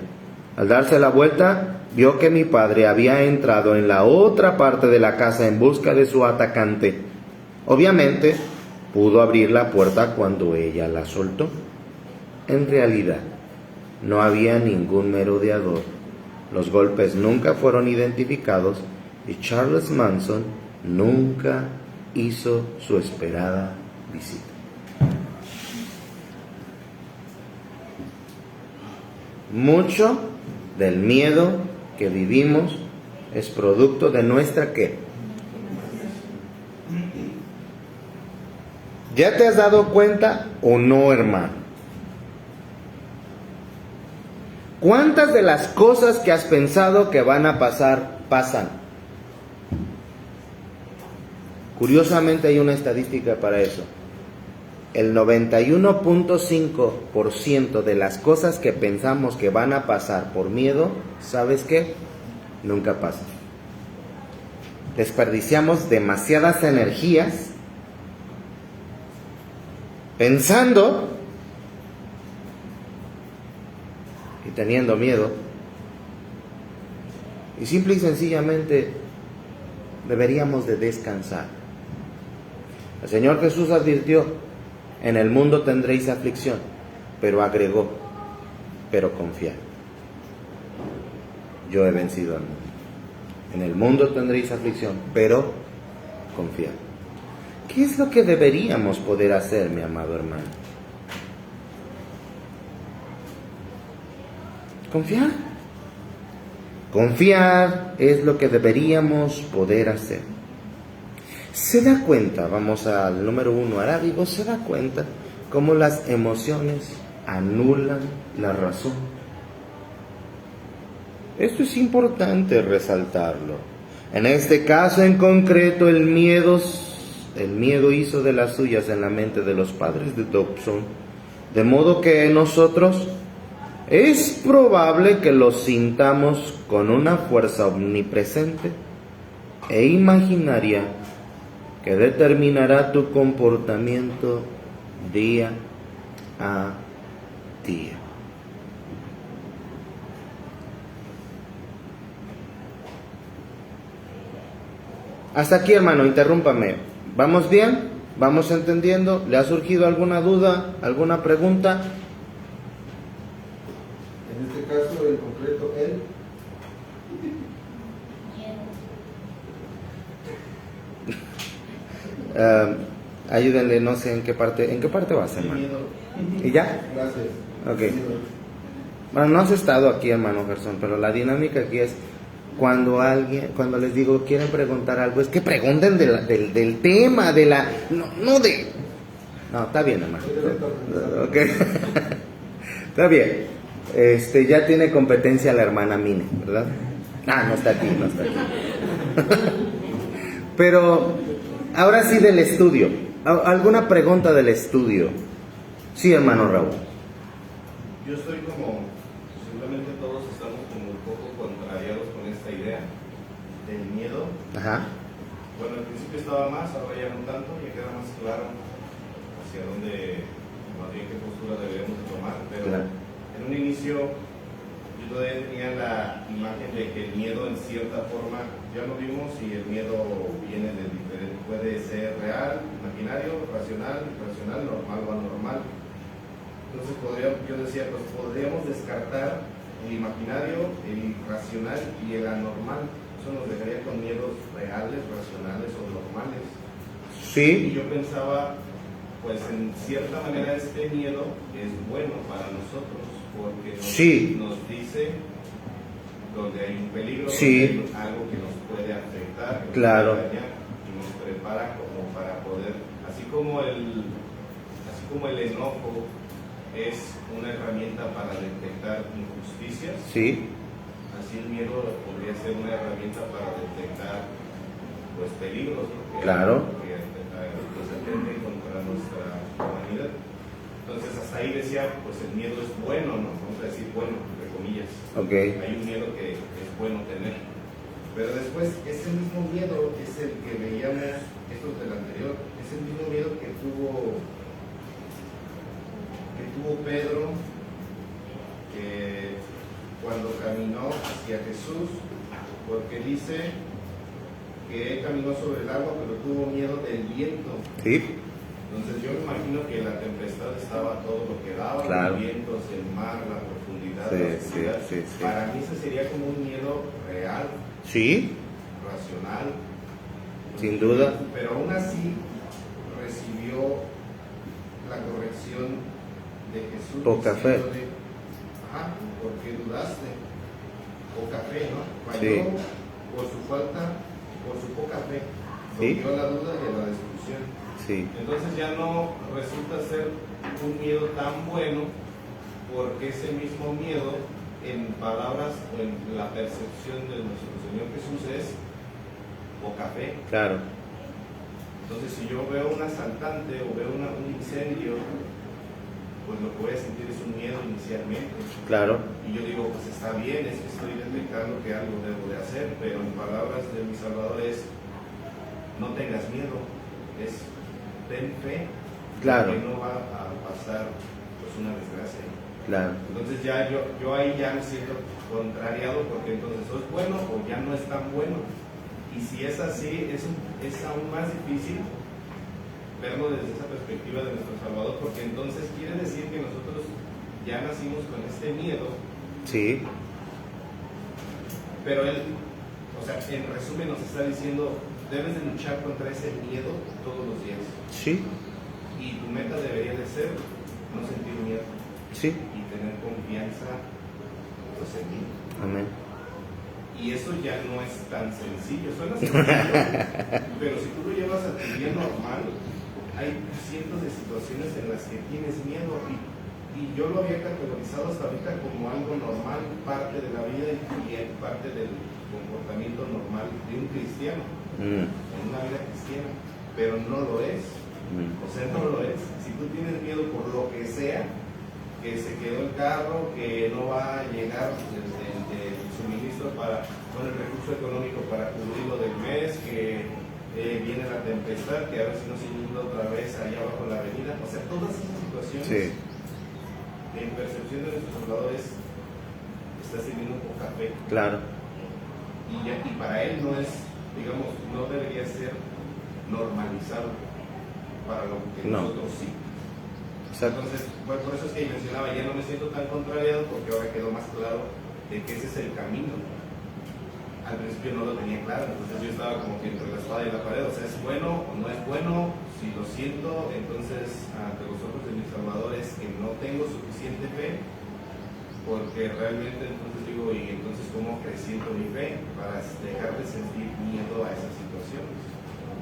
Al darse la vuelta, vio que mi padre había entrado en la otra parte de la casa en busca de su atacante. Obviamente, pudo abrir la puerta cuando ella la soltó. En realidad, no había ningún merodeador. Los golpes nunca fueron identificados y Charles Manson nunca hizo su esperada visita. Mucho del miedo que vivimos Es producto de nuestra ¿qué? ¿Ya te has dado cuenta o no, hermano? ¿Cuántas de las cosas que has pensado que van a pasar, pasan? Curiosamente hay una estadística para eso. El 91.5% de las cosas que pensamos que van a pasar por miedo, ¿sabes qué? Nunca pasan. Desperdiciamos demasiadas energías pensando y teniendo miedo, y simple y sencillamente deberíamos de descansar. El Señor Jesús advirtió: en el mundo tendréis aflicción, pero agregó: pero confiad, yo he vencido al mundo. En el mundo tendréis aflicción, pero confiad. ¿Qué es lo que deberíamos poder hacer, mi amado hermano? Confiar. Confiar es lo que deberíamos poder hacer. Se da cuenta, vamos al número 1 arábigo, se da cuenta cómo las emociones anulan la razón. Esto es importante resaltarlo. En este caso en concreto, el miedo hizo de las suyas en la mente de los padres de Dobson, de modo que nosotros es probable que lo sintamos con una fuerza omnipresente e imaginaria que determinará tu comportamiento día a día. Hasta aquí, hermano, interrúmpame. ¿Vamos bien? ¿Vamos entendiendo? ¿Le ha surgido alguna duda, alguna pregunta? En este caso, en concreto, él. Ayúdenle, no sé en qué parte vas, hermano. ¿Y ya? Gracias. Ok. Bueno, no has estado aquí, hermano Gerson, pero la dinámica aquí es cuando les digo quieren preguntar algo, es que pregunten del tema, no, está bien, hermano. Ok. Está bien. Ya tiene competencia la hermana Mine, ¿verdad? No está aquí. Pero ahora sí del estudio. ¿Alguna pregunta del estudio? Sí, hermano Raúl. Yo estoy seguramente todos estamos como un poco contrariados con esta idea del miedo. Ajá. Bueno, al principio estaba más, ahora ya no tanto, ya queda más claro hacia dónde, más bien qué postura deberíamos de tomar, pero Claro. En un inicio yo todavía tenía la imagen de que el miedo en cierta forma, ya lo vimos, y el miedo viene de diferente, puede ser real, imaginario, racional, irracional, normal o anormal. Entonces yo decía, pues podríamos descartar el imaginario, el irracional y el anormal. Eso nos dejaría con miedos reales, racionales o normales. Sí. Y yo pensaba, pues en cierta manera este miedo es bueno para nosotros, porque nos dice donde hay un peligro, donde hay algo que nos puede afectar, que nos puede dañar, y nos prepara como para poder, así como el enojo es una herramienta para detectar injusticias, así el miedo podría ser una herramienta para detectar pues peligros, ¿no? que atenten contra nuestra humanidad. Entonces hasta ahí decía, pues el miedo es bueno, ¿no? Vamos a decir bueno, entre comillas. Hay un miedo que es bueno tener. Pero después ese mismo miedo es el que veíamos, esto es del anterior, es el mismo miedo que tuvo Pedro, que cuando caminó hacia Jesús, porque dice que él caminó sobre el agua, pero tuvo miedo del viento. Entonces yo me imagino que la tempestad estaba todo lo que daba, los vientos, el mar, la profundidad, la oscuridad. Para mí ese sería como un miedo real, racional, sin duda. Pero aún así recibió la corrección de Jesús. Poca fe. Porque dudaste. Poca fe, ¿no? Falló por su falta, por su poca fe, ¿Sí? dio a la duda y a la destrucción. Sí. Entonces ya no resulta ser un miedo tan bueno, porque ese mismo miedo, en palabras o en la percepción de nuestro Señor Jesús, es poca fe. Claro. Entonces, si yo veo un asaltante o veo un incendio, pues lo que voy a sentir es un miedo inicialmente. Claro. Y yo digo, pues está bien, es que estoy detectando que algo debo de hacer, pero en palabras de mi Salvador es, no tengas miedo, es ten fe, Claro. que no va a pasar pues una desgracia. Claro. Entonces ya yo ahí ya me siento contrariado, porque entonces o es bueno o ya no es tan bueno. Y si es así, es aún más difícil verlo desde esa perspectiva de nuestro Salvador, porque entonces quiere decir que nosotros ya nacimos con este miedo. Sí. Pero Él, o sea, en resumen nos está diciendo, debes de luchar contra ese miedo todos los días. Sí. Y tu meta debería de ser no sentir miedo Sí. y tener confianza pues, en mí. Amén. Y eso ya no es tan sencillo, suena sencillo, pero si tú lo llevas a tu día normal, hay cientos de situaciones en las que tienes miedo y yo lo había categorizado hasta ahorita como algo normal, parte de la vida y parte del comportamiento normal de un cristiano, en una vida cristiana, pero no lo es, o sea, no lo es. Si tú tienes miedo por lo que sea, que se quedó el carro, que no va a llegar el suministro con el recurso económico para cubrirlo del mes, que viene la tempestad, que a ver si no se inunda otra vez allá abajo la avenida, o sea, todas esas situaciones, Sí. en percepción de nuestros salvadores, está teniendo poca fe. Claro. Y para él no es, digamos, no debería ser normalizado, para lo que No. nosotros sí. Exacto. Entonces, bueno, por eso es que mencionaba, ya no me siento tan contrariado, porque ahora quedó más claro de que ese es el camino. Al principio no lo tenía claro, entonces yo estaba como que entre la espada y la pared, o sea, ¿es bueno o no es bueno? Si lo siento, entonces ante los ojos de mi Salvador es que no tengo suficiente fe, porque realmente entonces digo, ¿y entonces cómo acreciento mi fe para dejar de sentir miedo a esas situaciones?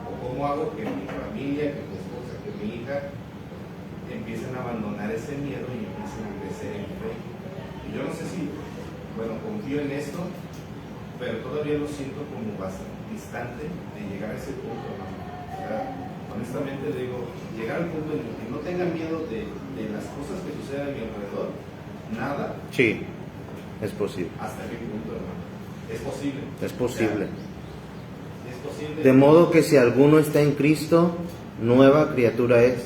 ¿O cómo hago que mi familia, que mi esposa, que mi hija empiecen a abandonar ese miedo y empiecen a crecer en fe? Y yo no sé si, bueno, confío en esto, pero todavía lo siento como bastante distante de llegar a ese punto, ¿no? O sea, honestamente digo, llegar al punto en el que no tenga miedo de las cosas que sucedan a mi alrededor, nada. Sí. Es posible. ¿Hasta qué punto, hermano? Es posible. Es posible. O sea, es posible. De modo que si alguno está en Cristo, nueva criatura es.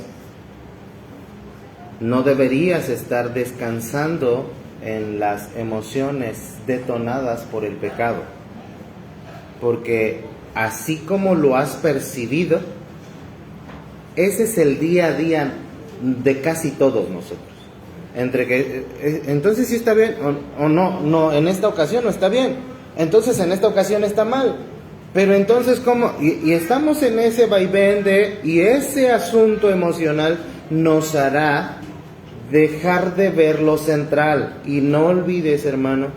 No deberías estar descansando en las emociones detonadas por el pecado, porque así como lo has percibido, ese es el día a día de casi todos nosotros. Entre que entonces sí está bien o no, en esta ocasión no está bien, entonces en esta ocasión está mal, pero entonces ¿cómo? Y estamos en ese vaivén y ese asunto emocional nos hará dejar de ver lo central. Y no olvides, hermano,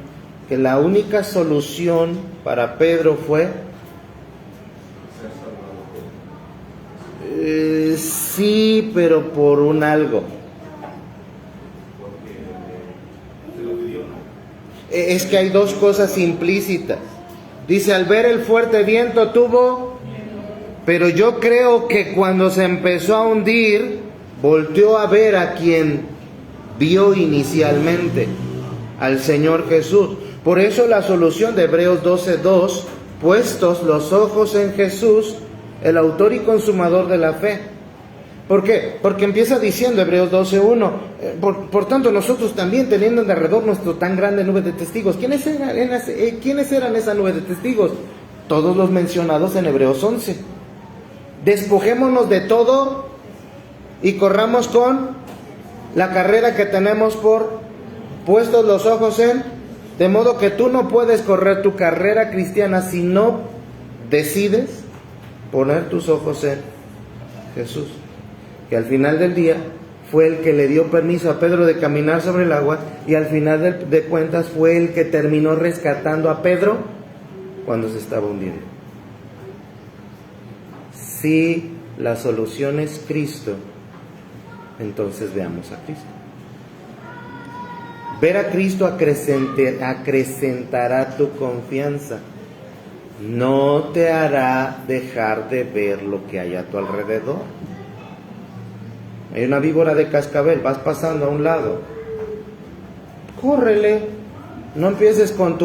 que la única solución para Pedro fue sí, pero por un algo. Es que hay dos cosas implícitas. Dice, al ver el fuerte viento tuvo, pero yo creo que cuando se empezó a hundir, volteó a ver a quien vio inicialmente, al Señor Jesús. Por eso la solución de Hebreos 12:2, puestos los ojos en Jesús, el autor y consumador de la fe. ¿Por qué? Porque empieza diciendo Hebreos 12:1, por tanto nosotros también, teniendo en derredor nuestro tan grande nube de testigos. ¿Quiénes eran esa nube de testigos? Todos los mencionados en Hebreos 11. Despojémonos de todo y corramos con la carrera que tenemos por puestos los ojos en, de modo que tú no puedes correr tu carrera cristiana si no decides poner tus ojos en Jesús, que al final del día fue el que le dio permiso a Pedro de caminar sobre el agua, y al final de cuentas fue el que terminó rescatando a Pedro cuando se estaba hundiendo. Si la solución es Cristo, entonces veamos a Cristo. Ver a Cristo acrecentará tu confianza. No te hará dejar de ver lo que hay a tu alrededor. Hay una víbora de cascabel, vas pasando a un lado. Córrele. No empieces con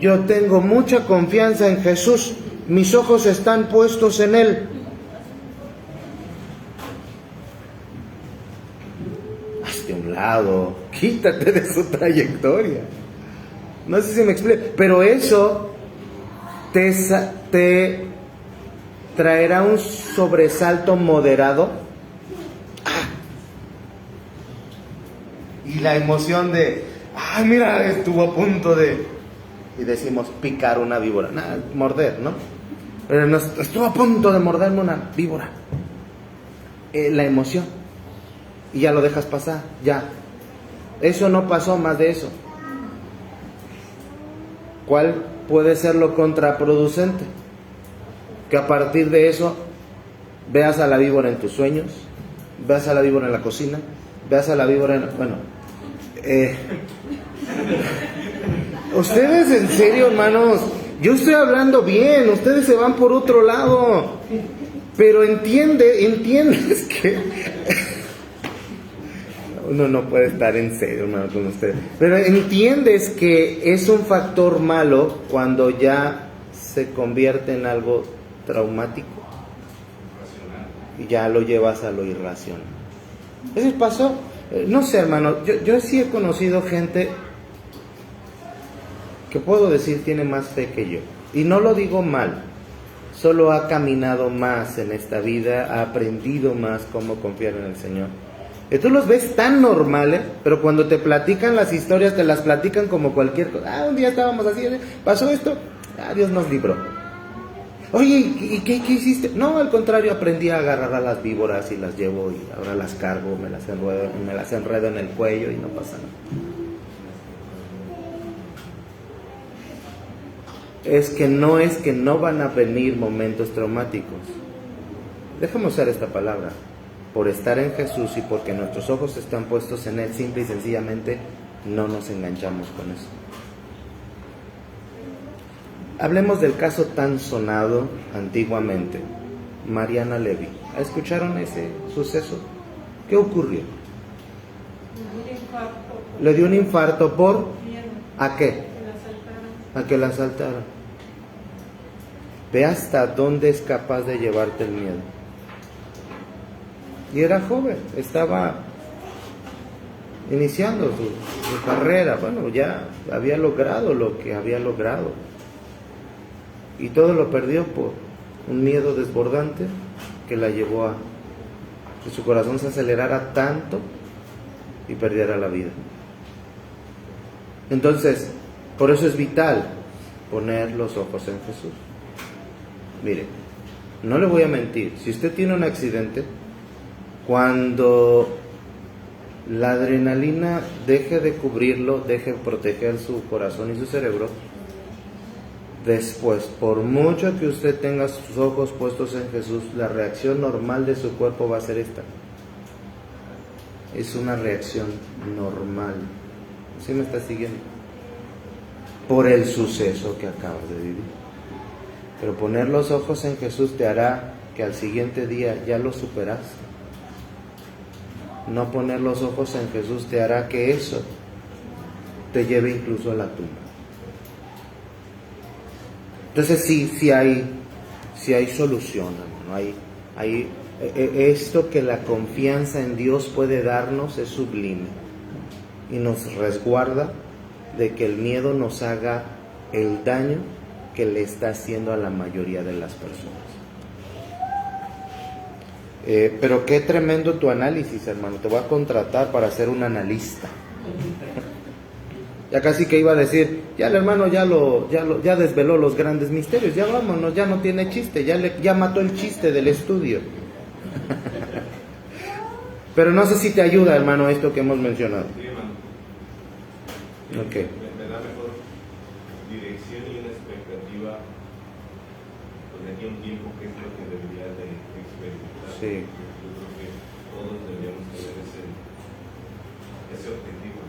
yo tengo mucha confianza en Jesús, mis ojos están puestos en Él. Hazte a un lado, quítate de su trayectoria. No sé si me explico, pero eso te traerá un sobresalto moderado. Y la emoción de, mira, estuvo a punto de, y decimos picar una víbora, morder, ¿no? Pero estuvo a punto de morderme una víbora. La emoción. Y ya lo dejas pasar, ya. Eso no pasó, más de eso. ¿Cuál puede ser lo contraproducente? Que a partir de eso veas a la víbora en tus sueños, veas a la víbora en la cocina, veas a la víbora en... Ustedes, en serio, hermanos, yo estoy hablando bien, ustedes se van por otro lado, pero entiendes que uno no puede estar en serio, hermano, con ustedes, pero entiendes que es un factor malo cuando ya se convierte en algo traumático y ya lo llevas a lo irracional. Eso pasó. No sé, hermano, yo sí he conocido gente que puedo decir tiene más fe que yo. Y no lo digo mal, solo ha caminado más en esta vida, ha aprendido más cómo confiar en el Señor. Y tú los ves tan normales, pero cuando te platican las historias, te las platican como cualquier cosa. Un día estábamos así, pasó esto, Dios nos libró. Oye, ¿y qué hiciste? No, al contrario, aprendí a agarrar a las víboras y las llevo y ahora las cargo, me las enredo en el cuello y no pasa nada. Es que no van a venir momentos traumáticos. Déjame usar esta palabra. Por estar en Jesús y porque nuestros ojos están puestos en Él, simple y sencillamente no nos enganchamos con eso. Hablemos del caso tan sonado antiguamente, Mariana Levy. ¿Escucharon ese suceso? ¿Qué ocurrió? Le dio un infarto por... ¿A qué? A que la asaltaron. Ve hasta dónde es capaz de llevarte el miedo. Y era joven, estaba iniciando su carrera. Bueno, ya había logrado lo que había logrado. Y todo lo perdió por un miedo desbordante que la llevó a que su corazón se acelerara tanto y perdiera la vida. Entonces, por eso es vital poner los ojos en Jesús. Mire, no le voy a mentir, si usted tiene un accidente, cuando la adrenalina deje de cubrirlo, deje de proteger su corazón y su cerebro, después, por mucho que usted tenga sus ojos puestos en Jesús, la reacción normal de su cuerpo va a ser esta. Es una reacción normal. ¿Sí me está siguiendo? Por el suceso que acabas de vivir. Pero poner los ojos en Jesús te hará que al siguiente día ya lo superaste. No poner los ojos en Jesús te hará que eso te lleve incluso a la tumba. Entonces sí hay solución, hermano. Esto que la confianza en Dios puede darnos es sublime y nos resguarda de que el miedo nos haga el daño que le está haciendo a la mayoría de las personas. Pero qué tremendo tu análisis, hermano. Te voy a contratar para ser un analista. Ya casi que iba a decir, ya el hermano ya desveló los grandes misterios, ya vámonos, ya no tiene chiste, ya mató el chiste del estudio. Pero no sé si te ayuda, hermano, esto que hemos mencionado. Sí, hermano. Ok. Me da mejor dirección y una expectativa pues, de aquí a un tiempo, que es lo que debería de experimentar. Sí. Yo creo que todos deberíamos tener ese objetivo,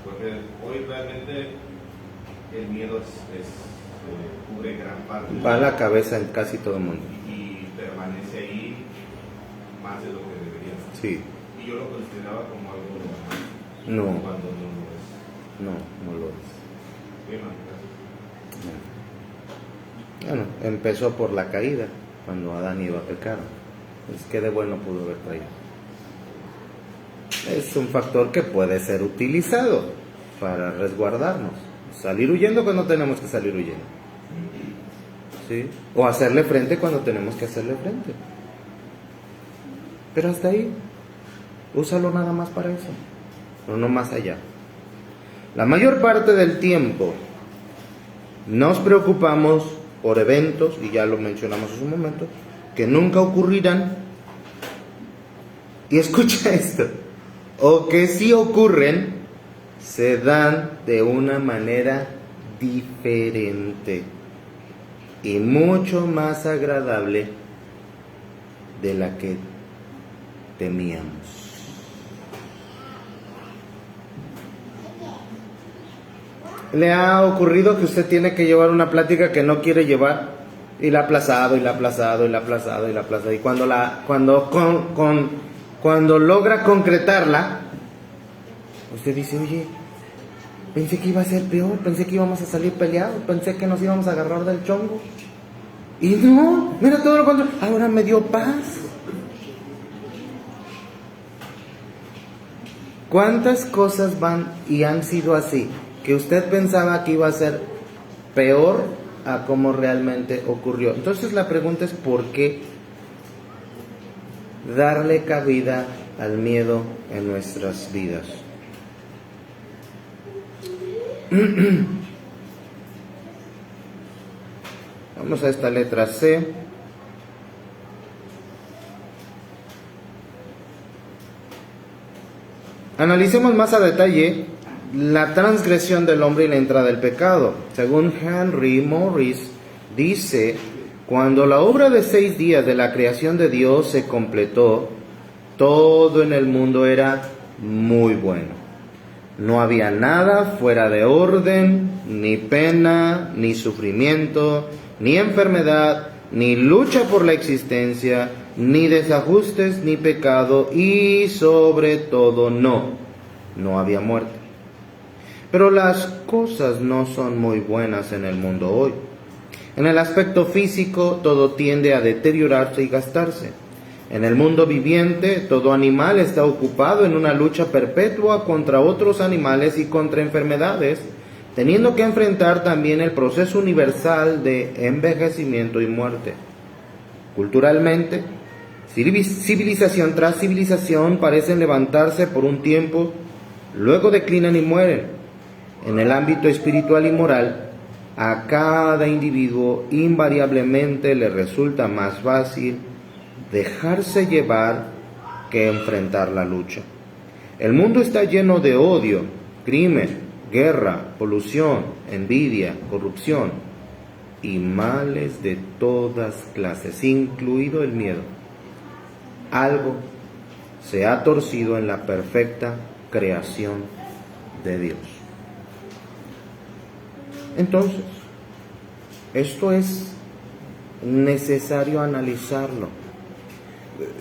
porque hoy realmente el miedo cubre gran parte. Va a la cabeza en casi todo el mundo. Y permanece ahí más de lo que debería. Sí. Y yo lo consideraba como algo normal. No. Cuando no lo es. No lo es. Bien, gracias. Bueno, empezó por la caída, cuando Adán iba a pecar. Es que de bueno pudo haber traído. Es un factor que puede ser utilizado para resguardarnos. Salir huyendo cuando tenemos que salir huyendo. ¿Sí? O hacerle frente cuando tenemos que hacerle frente. Pero hasta ahí, úsalo nada más para eso, pero no más allá. La mayor parte del tiempo nos preocupamos por eventos, y ya lo mencionamos hace un momento, que nunca ocurrirán. Y escucha esto, o que si ocurren, se dan de una manera diferente y mucho más agradable de la que temíamos. ¿Le ha ocurrido que usted tiene que llevar una plática que no quiere llevar y la ha aplazado y la ha aplazado y la ha aplazado y la ha aplazado, y cuando logra concretarla, usted dice, oye, pensé que iba a ser peor, pensé que íbamos a salir peleados, pensé que nos íbamos a agarrar del chongo, y no, mira todo lo contrario, ahora me dio paz. ¿Cuántas cosas van y han sido así, que usted pensaba que iba a ser peor a como realmente ocurrió? Entonces la pregunta es, ¿por qué darle cabida al miedo en nuestras vidas? Vamos a esta letra C. Analicemos más a detalle la transgresión del hombre y la entrada del pecado. Según Henry Morris, dice: cuando la obra de 6 días de la creación de Dios se completó, todo en el mundo era muy bueno. No había nada fuera de orden, ni pena, ni sufrimiento, ni enfermedad, ni lucha por la existencia, ni desajustes, ni pecado, y sobre todo no había muerte. Pero las cosas no son muy buenas en el mundo hoy. En el aspecto físico, todo tiende a deteriorarse y gastarse. En el mundo viviente, todo animal está ocupado en una lucha perpetua contra otros animales y contra enfermedades, teniendo que enfrentar también el proceso universal de envejecimiento y muerte. Culturalmente, civilización tras civilización parecen levantarse por un tiempo, luego declinan y mueren. En el ámbito espiritual y moral, a cada individuo invariablemente le resulta más fácil dejarse llevar que enfrentar la lucha. El mundo está lleno de odio, crimen, guerra, polución, envidia, corrupción y males de todas clases, incluido el miedo. Algo se ha torcido en la perfecta creación de Dios. Entonces, esto es necesario analizarlo.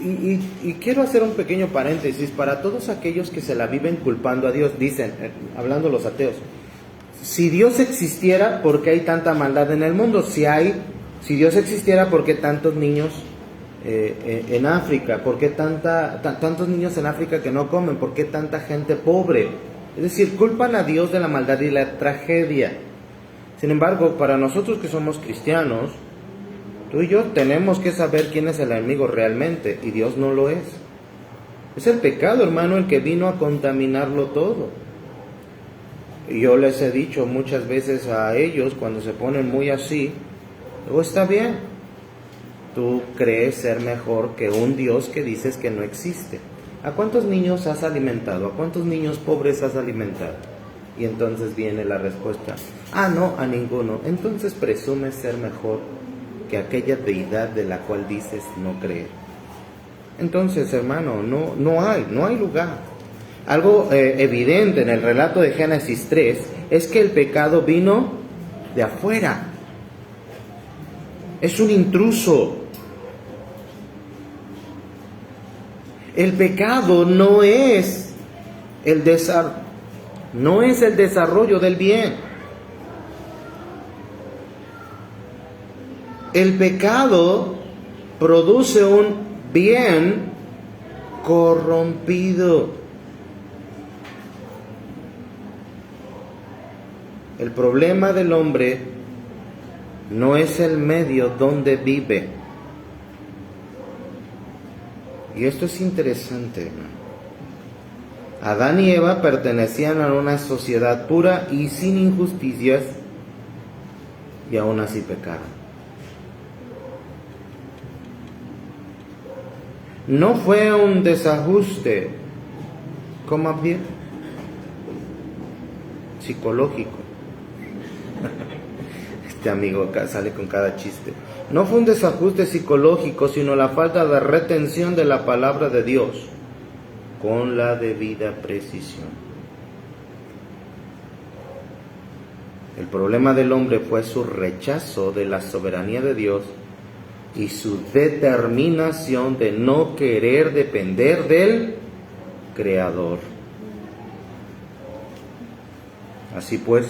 Y quiero hacer un pequeño paréntesis para todos aquellos que se la viven culpando a Dios. Dicen, hablando los ateos, si Dios existiera, ¿por qué hay tanta maldad en el mundo? Si Dios existiera, ¿por qué tantos niños en África? ¿Por qué tantos niños en África que no comen? ¿Por qué tanta gente pobre? Es decir, culpan a Dios de la maldad y la tragedia. Sin embargo, para nosotros que somos cristianos, tú y yo tenemos que saber quién es el enemigo realmente, y Dios no lo es. Es el pecado, hermano, el que vino a contaminarlo todo. Y yo les he dicho muchas veces a ellos, cuando se ponen muy así, luego está bien, tú crees ser mejor que un Dios que dices que no existe. ¿A cuántos niños has alimentado? ¿A cuántos niños pobres has alimentado? Y entonces viene la respuesta: ah, no, a ninguno. Entonces presumes ser mejor que aquella deidad de la cual dices no creer. Entonces, hermano, no hay lugar. Algo evidente en el relato de Génesis 3 es que el pecado vino de afuera. Es un intruso. El pecado no es el desarrollo del bien. El pecado produce un bien corrompido. El problema del hombre no es el medio donde vive. Y esto es interesante, hermano. Adán y Eva pertenecían a una sociedad pura y sin injusticias, y aún así pecaron. No fue un desajuste, coma bien, psicológico. Este amigo acá sale con cada chiste. No fue un desajuste psicológico, sino la falta de retención de la palabra de Dios con la debida precisión. El problema del hombre fue su rechazo de la soberanía de Dios y su determinación de no querer depender del Creador. Así pues,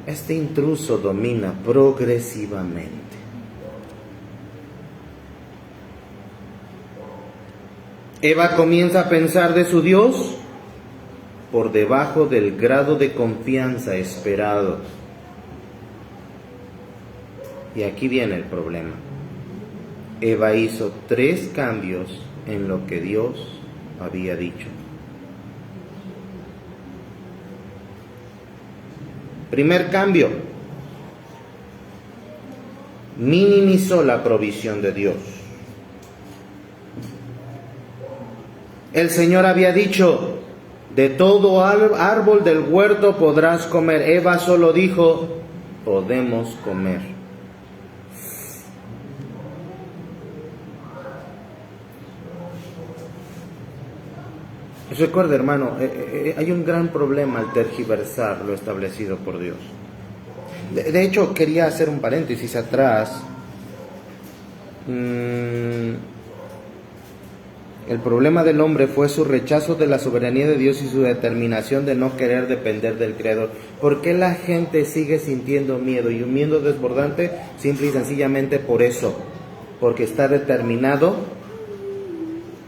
este intruso domina progresivamente. Eva comienza a pensar de su Dios por debajo del grado de confianza esperado. Y aquí viene el problema. Eva hizo 3 cambios en lo que Dios había dicho. Primer cambio: minimizó la provisión de Dios. El Señor había dicho: de todo árbol del huerto podrás comer. Eva solo dijo: podemos comer. Recuerda, hermano, hay un gran problema al tergiversar lo establecido por Dios. De hecho, quería hacer un paréntesis atrás. El problema del hombre fue su rechazo de la soberanía de Dios y su determinación de no querer depender del Creador. ¿Por qué la gente sigue sintiendo miedo y un miedo desbordante? Simple y sencillamente por eso. Porque está determinado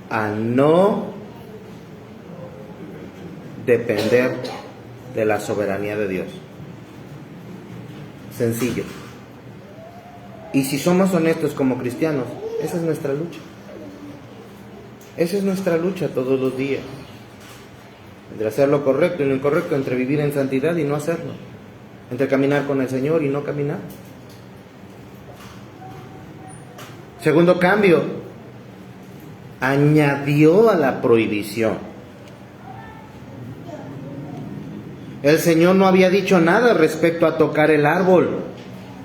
a no depender de la soberanía de Dios. Sencillo. Y si somos honestos como cristianos, esa es nuestra lucha. Esa es nuestra lucha todos los días. Entre hacer lo correcto y lo incorrecto, entre vivir en santidad y no hacerlo, entre caminar con el Señor y no caminar. Segundo cambio: añadió a la prohibición. El Señor no había dicho nada respecto a tocar el árbol.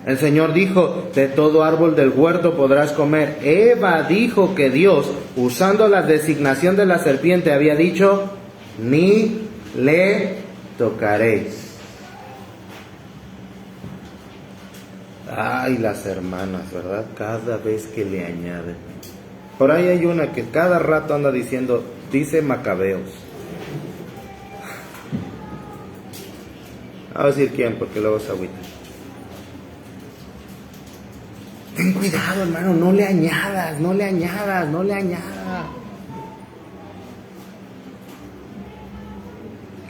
El Señor dijo: de todo árbol del huerto podrás comer. Eva dijo que Dios, usando la designación de la serpiente, había dicho: ni le tocaréis. Ay, las hermanas, ¿verdad? Cada vez que le añaden. Por ahí hay una que cada rato anda diciendo: dice Macabeos. A decir quién, porque luego se agüita. Ten cuidado, hermano, no le añadas.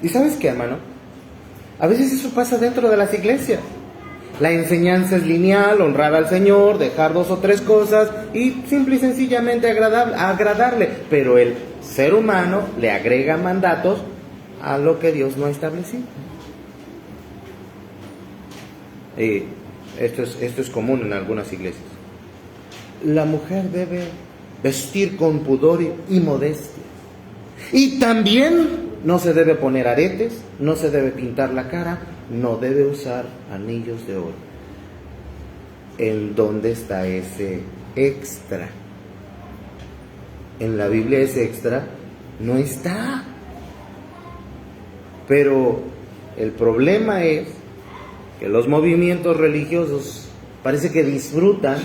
¿Y sabes qué, hermano? A veces eso pasa dentro de las iglesias. La enseñanza es lineal: honrar al Señor, dejar 2 o 3 cosas y simple y sencillamente agradarle. Pero el ser humano le agrega mandatos a lo que Dios no ha establecido. Y esto es común en algunas iglesias. La mujer debe vestir con pudor y modestia. Y también no se debe poner aretes, no se debe pintar la cara, no debe usar anillos de oro. ¿En dónde está ese extra? En la Biblia ese extra no está. Pero el problema es que los movimientos religiosos parece que disfrutan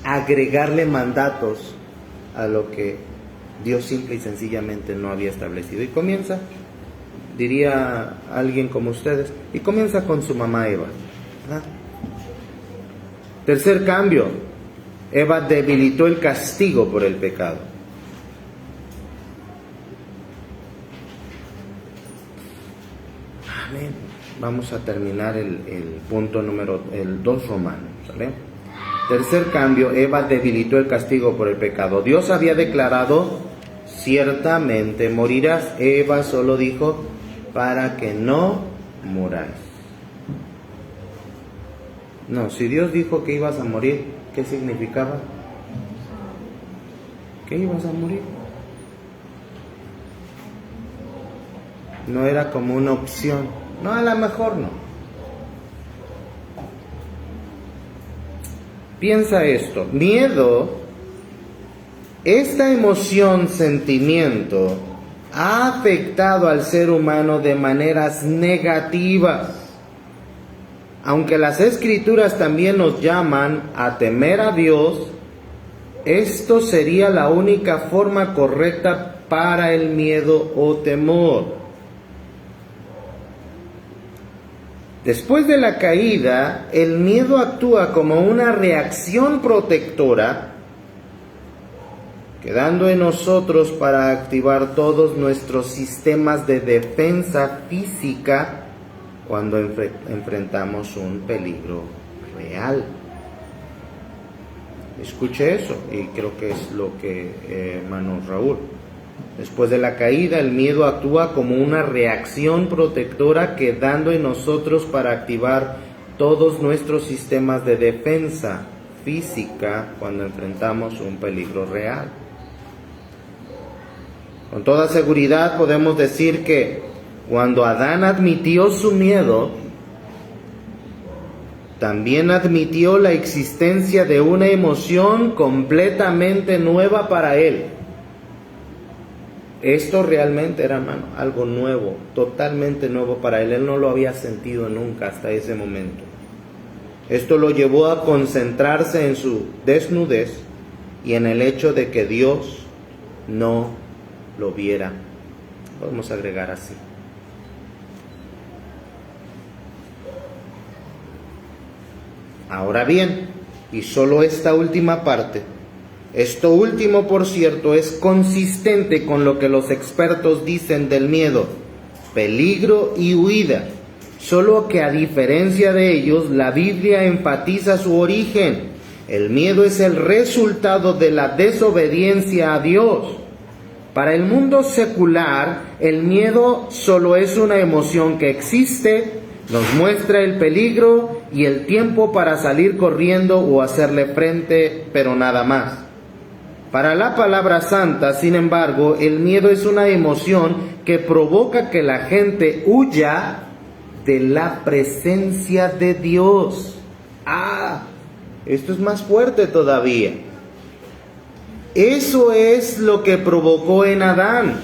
agregarle mandatos a lo que Dios simple y sencillamente no había establecido. Y comienza, diría alguien como ustedes, y comienza con su mamá Eva, ¿verdad? Tercer cambio, Eva debilitó el castigo por el pecado. Amén. Vamos a terminar el punto número 2 Romanos, ¿vale? Tercer cambio, Eva debilitó el castigo por el pecado. Dios había declarado, ciertamente morirás. Eva solo dijo, para que no muráis. No, si Dios dijo que ibas a morir, ¿qué significaba? Que ibas a morir. No era como una opción. No, a lo mejor no. Piensa esto, miedo, esta emoción, sentimiento, ha afectado al ser humano de maneras negativas. Aunque las Escrituras también nos llaman a temer a Dios, esto sería la única forma correcta para el miedo o temor. Después de la caída, el miedo actúa como una reacción protectora, quedando en nosotros para activar todos nuestros sistemas de defensa física cuando enfrentamos un peligro real. Escuche eso, y creo que es lo que hermano Raúl. Después de la caída, el miedo actúa como una reacción protectora, quedando en nosotros para activar todos nuestros sistemas de defensa física cuando enfrentamos un peligro real. Con toda seguridad podemos decir que cuando Adán admitió su miedo, también admitió la existencia de una emoción completamente nueva para él. Esto realmente era, hermano, algo nuevo, totalmente nuevo para él. Él no lo había sentido nunca hasta ese momento. Esto lo llevó a concentrarse en su desnudez y en el hecho de que Dios no lo viera. Podemos agregar así. Ahora bien, y solo esta última parte, esto último, por cierto, es consistente con lo que los expertos dicen del miedo, peligro y huida, solo que a diferencia de ellos, la Biblia enfatiza su origen. El miedo es el resultado de la desobediencia a Dios. Para el mundo secular, el miedo solo es una emoción que existe, nos muestra el peligro y el tiempo para salir corriendo o hacerle frente, pero nada más. Para la palabra santa, sin embargo, el miedo es una emoción que provoca que la gente huya de la presencia de Dios. Esto es más fuerte todavía. Eso es lo que provocó en Adán.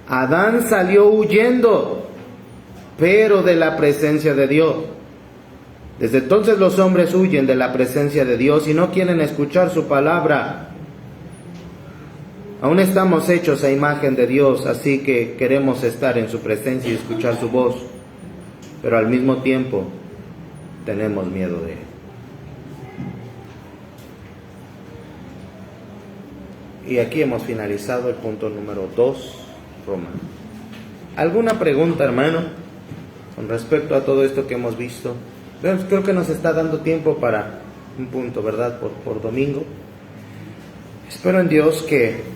Adán salió huyendo, pero de la presencia de Dios. Desde entonces los hombres huyen de la presencia de Dios y no quieren escuchar su palabra. Aún estamos hechos a imagen de Dios, así que queremos estar en su presencia y escuchar su voz, pero al mismo tiempo tenemos miedo de Él. Y aquí hemos finalizado el punto número 2, Roma. ¿Alguna pregunta, hermano, con respecto a todo esto que hemos visto? Creo que nos está dando tiempo para un punto, ¿verdad? Por domingo. Espero en Dios que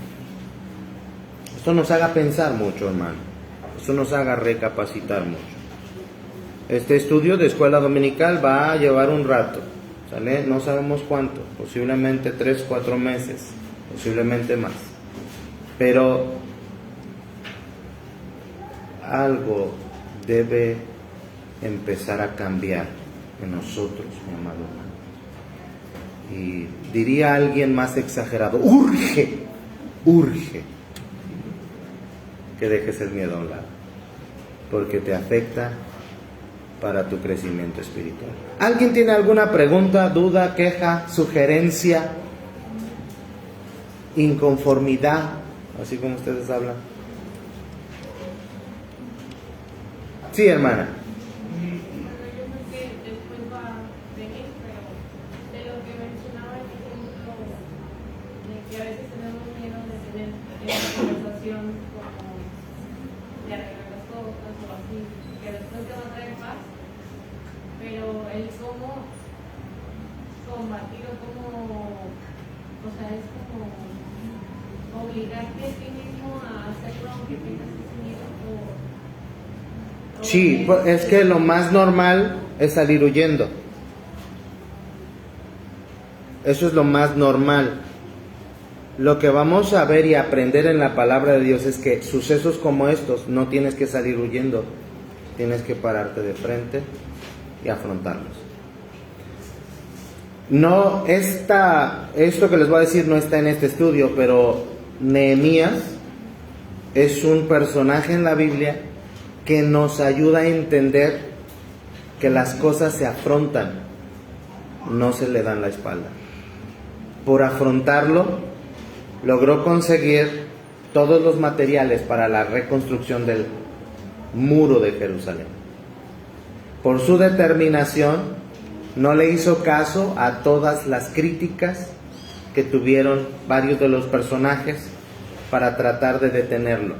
esto nos haga pensar mucho, hermano. Esto nos haga recapacitar mucho. Este estudio de escuela dominical va a llevar un rato, ¿sale? No sabemos cuánto, posiblemente 3-4 meses, posiblemente más. Pero algo debe empezar a cambiar en nosotros, mi amado hermano. Y diría alguien más exagerado, urge que dejes el miedo a un lado, porque te afecta para tu crecimiento espiritual. ¿Alguien tiene alguna pregunta, duda, queja, sugerencia, inconformidad, así como ustedes hablan? Sí, hermana. Pero el cómo combatirlo, o sea, es como obligarte a ti mismo a hacerlo aunque tengas ese miedo Sí, pues es que lo más normal es salir huyendo. Eso es lo más normal. Lo que vamos a ver y aprender en la palabra de Dios es que sucesos como estos no tienes que salir huyendo, tienes que pararte de frente y afrontarlos. No esto que les voy a decir no está en este estudio, pero Nehemías es un personaje en la Biblia que nos ayuda a entender que las cosas se afrontan, no se le dan la espalda. Por afrontarlo, logró conseguir todos los materiales para la reconstrucción del muro de Jerusalén. Por su determinación, no le hizo caso a todas las críticas que tuvieron varios de los personajes para tratar de detenerlo.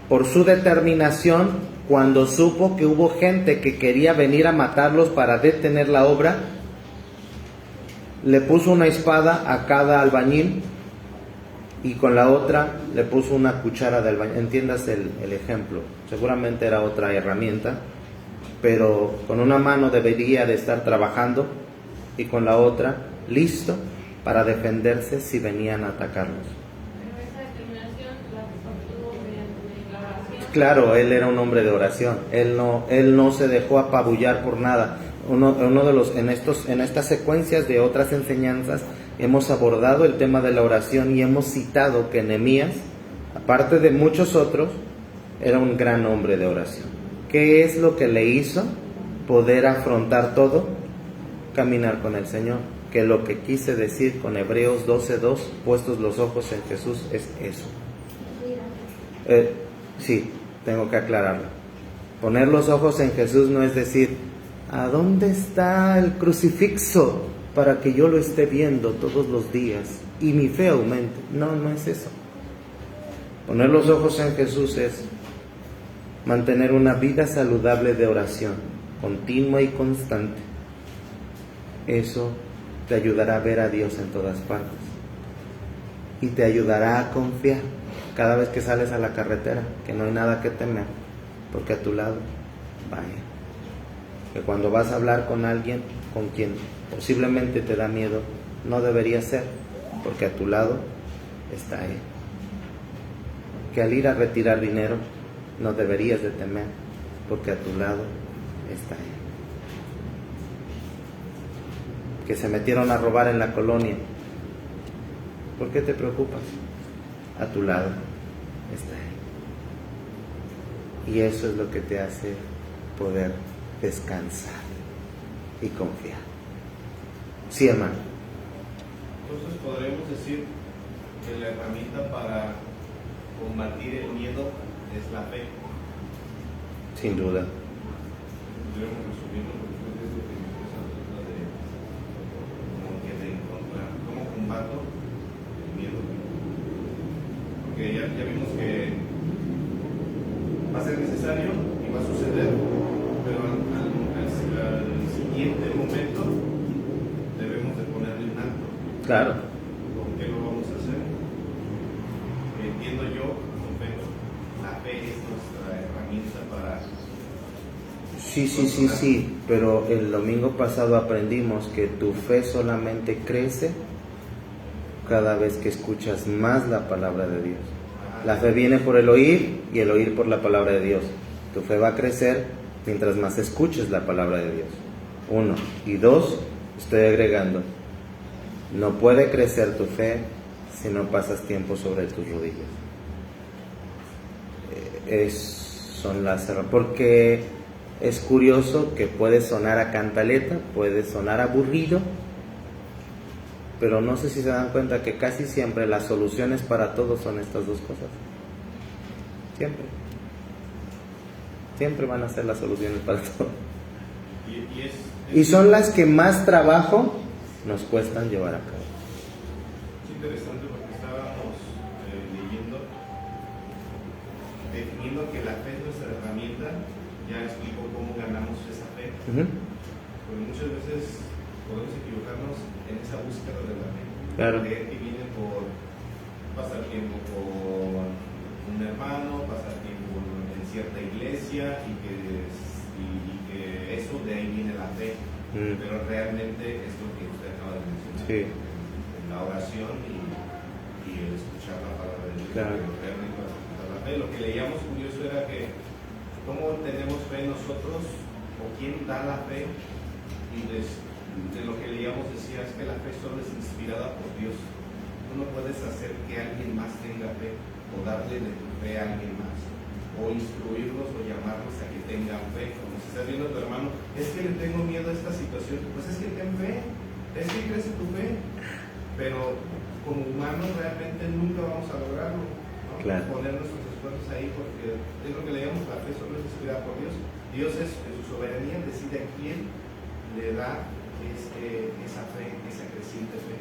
Por su determinación, cuando supo que hubo gente que quería venir a matarlos para detener la obra, le puso una espada a cada albañil y con la otra le puso una cuchara de albañil. Entiendas el ejemplo. Seguramente era otra herramienta, pero con una mano debería de estar trabajando y con la otra listo para defenderse si venían a atacarlos. Pero esa determinación la obtuvo mediante la oración. Claro, él era un hombre de oración. Él no se dejó apabullar por nada. En estas secuencias de otras enseñanzas hemos abordado el tema de la oración y hemos citado que Nehemías, aparte de muchos otros, era un gran hombre de oración. ¿Qué es lo que le hizo poder afrontar todo? Caminar con el Señor. Que lo que quise decir con Hebreos 12:2, puestos los ojos en Jesús, es eso. Sí, tengo que aclararlo. Poner los ojos en Jesús no es decir, ¿a dónde está el crucifixo para que yo lo esté viendo todos los días y mi fe aumente? No es eso. Poner los ojos en Jesús es mantener una vida saludable de oración, continua y constante. Eso te ayudará a ver a Dios en todas partes y te ayudará a confiar cada vez que sales a la carretera, que no hay nada que temer, porque a tu lado va Él. Que cuando vas a hablar con alguien con quien posiblemente te da miedo, no debería ser, porque a tu lado está Él. Que al ir a retirar dinero, no deberías de temer, porque a tu lado está Él. Que se metieron a robar en la colonia, ¿por qué te preocupas? A tu lado está Él. Y eso es lo que te hace poder descansar y confiar. Sí, hermano. Entonces podremos decir que la herramienta para combatir el miedo es la fe. Sin duda. Podríamos resumirlo porque creo que es lo que nos trata de, como que de encontrar cómo combato el miedo. Porque ya vimos que va a ser necesario y va a suceder, pero al siguiente momento debemos de ponerle un alto. Claro. ¿Por qué lo vamos a hacer? Entiendo yo, la fe es nuestra herramienta para... Sí, pero el domingo pasado aprendimos que tu fe solamente crece cada vez que escuchas más la palabra de Dios. La fe viene por el oír y el oír por la palabra de Dios. Tu fe va a crecer mientras más escuches la palabra de Dios. 1. Y 2, estoy agregando, no puede crecer tu fe si no pasas tiempo sobre tus rodillas. Porque es curioso que puede sonar a cantaleta, puede sonar aburrido, pero no sé si se dan cuenta que casi siempre las soluciones para todo son estas dos cosas. Siempre van a ser las soluciones para todo. Y son las que más trabajo nos cuestan llevar a cabo. Es interesante porque estábamos leyendo, definiendo que la fe es nuestra herramienta. Ya explicó cómo ganamos esa fe. Porque muchas veces podemos equivocarnos en esa búsqueda de la fe. Claro. Creer que viene por pasar tiempo con un hermano, pasar tiempo en cierta iglesia y que eso de ahí viene la fe. Pero realmente es lo que usted acaba de mencionar. Sí. La oración y el escuchar la palabra de Dios. Claro. Realmente para escuchar la fe. Lo que leíamos curioso era que cómo tenemos fe nosotros o quién da la fe, y de lo que leíamos decía es que la fe solo es inspirada por Dios. Tú no puedes hacer que alguien más tenga fe o darle de tu fe a alguien más o instruirlos o llamarlos a que tengan fe. Como si estás viendo a tu hermano, es que le tengo miedo a esta situación, pues es que ten fe, es que crece tu fe, pero como humanos realmente nunca vamos a lograrlo, ¿no? Claro. Poner nuestros esfuerzos ahí, porque es lo que leíamos, la fe solo es inspirada por Dios. Dios en su soberanía decide a quién le da esa fe, esa creciente fe,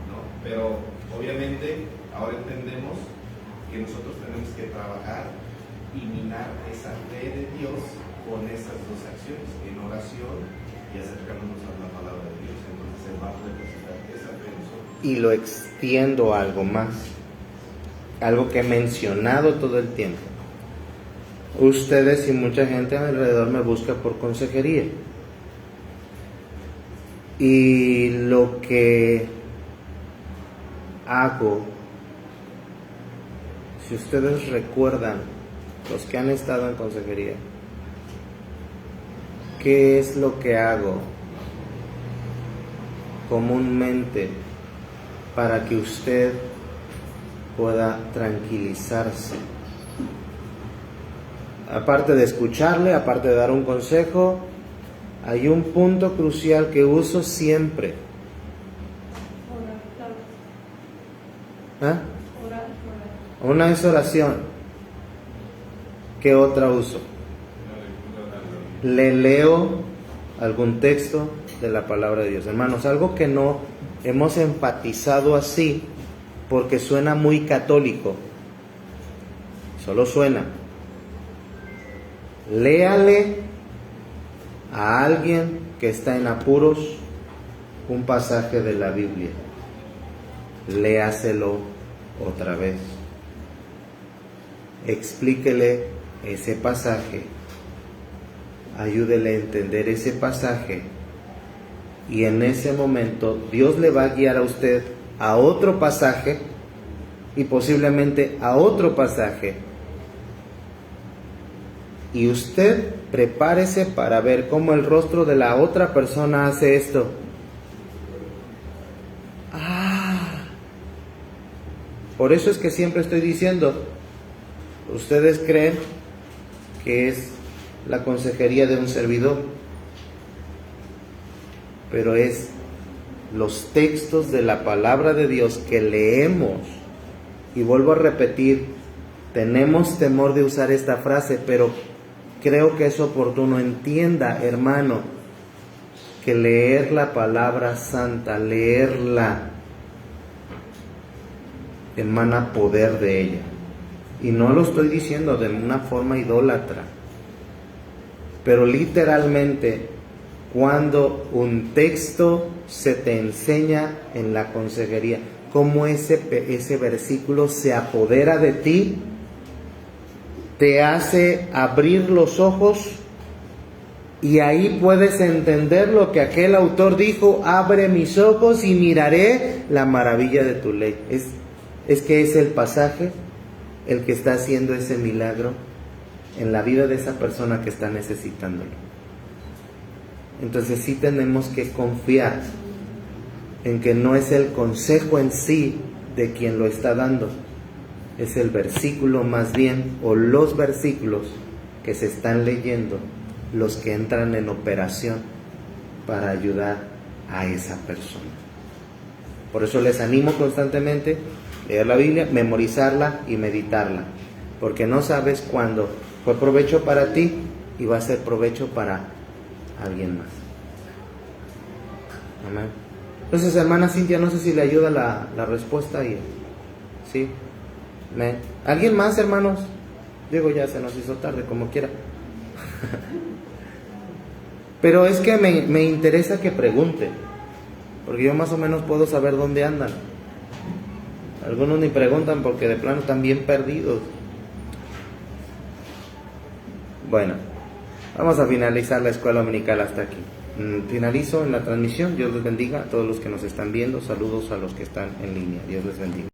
¿no? Pero obviamente ahora entendemos que nosotros tenemos que trabajar y minar esa fe de Dios con esas dos acciones, en oración y acercándonos a la palabra de Dios. Entonces Él va a depositar esa fe en nosotros. Y lo extiendo a algo más, algo que he mencionado todo el tiempo. Ustedes y mucha gente a mi alrededor me busca por consejería. Y lo que hago, si ustedes recuerdan, los que han estado en consejería, ¿qué es lo que hago comúnmente para que usted pueda tranquilizarse? Aparte de escucharle, aparte de dar un consejo, hay un punto crucial que uso siempre. ¿Ah? Una es oración. ¿Qué otra uso? Le leo algún texto de la palabra de Dios. Hermanos, algo que no hemos enfatizado así porque suena muy católico. Solo suena. Léale a alguien que está en apuros un pasaje de la Biblia. Léaselo otra vez. Explíquele ese pasaje. Ayúdele a entender ese pasaje. Y en ese momento Dios le va a guiar a usted a otro pasaje y posiblemente a otro pasaje. Y usted prepárese para ver cómo el rostro de la otra persona hace esto. Por eso es que siempre estoy diciendo, ustedes creen que es la consejería de un servidor, pero es los textos de la palabra de Dios que leemos. Y vuelvo a repetir, tenemos temor de usar esta frase, pero creo que es oportuno. Entienda, hermano, que leer la palabra santa, leerla, emana poder de ella. Y no lo estoy diciendo de una forma idólatra, pero literalmente, cuando un texto se te enseña en la consejería, cómo ese versículo se apodera de ti, te hace abrir los ojos y ahí puedes entender lo que aquel autor dijo: abre mis ojos y miraré la maravilla de tu ley. Es que es el pasaje el que está haciendo ese milagro en la vida de esa persona que está necesitándolo. Entonces sí tenemos que confiar en que no es el consejo en sí de quien lo está dando, es el versículo más bien, o los versículos que se están leyendo, los que entran en operación para ayudar a esa persona. Por eso les animo constantemente a leer la Biblia, memorizarla y meditarla, porque no sabes cuándo fue provecho para ti y va a ser provecho para alguien más. Amén. Entonces, hermana Cintia, no sé si le ayuda la respuesta. ¿Sí? Amén. ¿Alguien más, hermanos? Digo, ya se nos hizo tarde, como quiera. Pero es que me interesa que pregunten, porque yo más o menos puedo saber dónde andan. Algunos ni preguntan porque de plano están bien perdidos. Bueno, vamos a finalizar la escuela dominical hasta aquí. Finalizo en la transmisión. Dios les bendiga a todos los que nos están viendo. Saludos a los que están en línea. Dios les bendiga.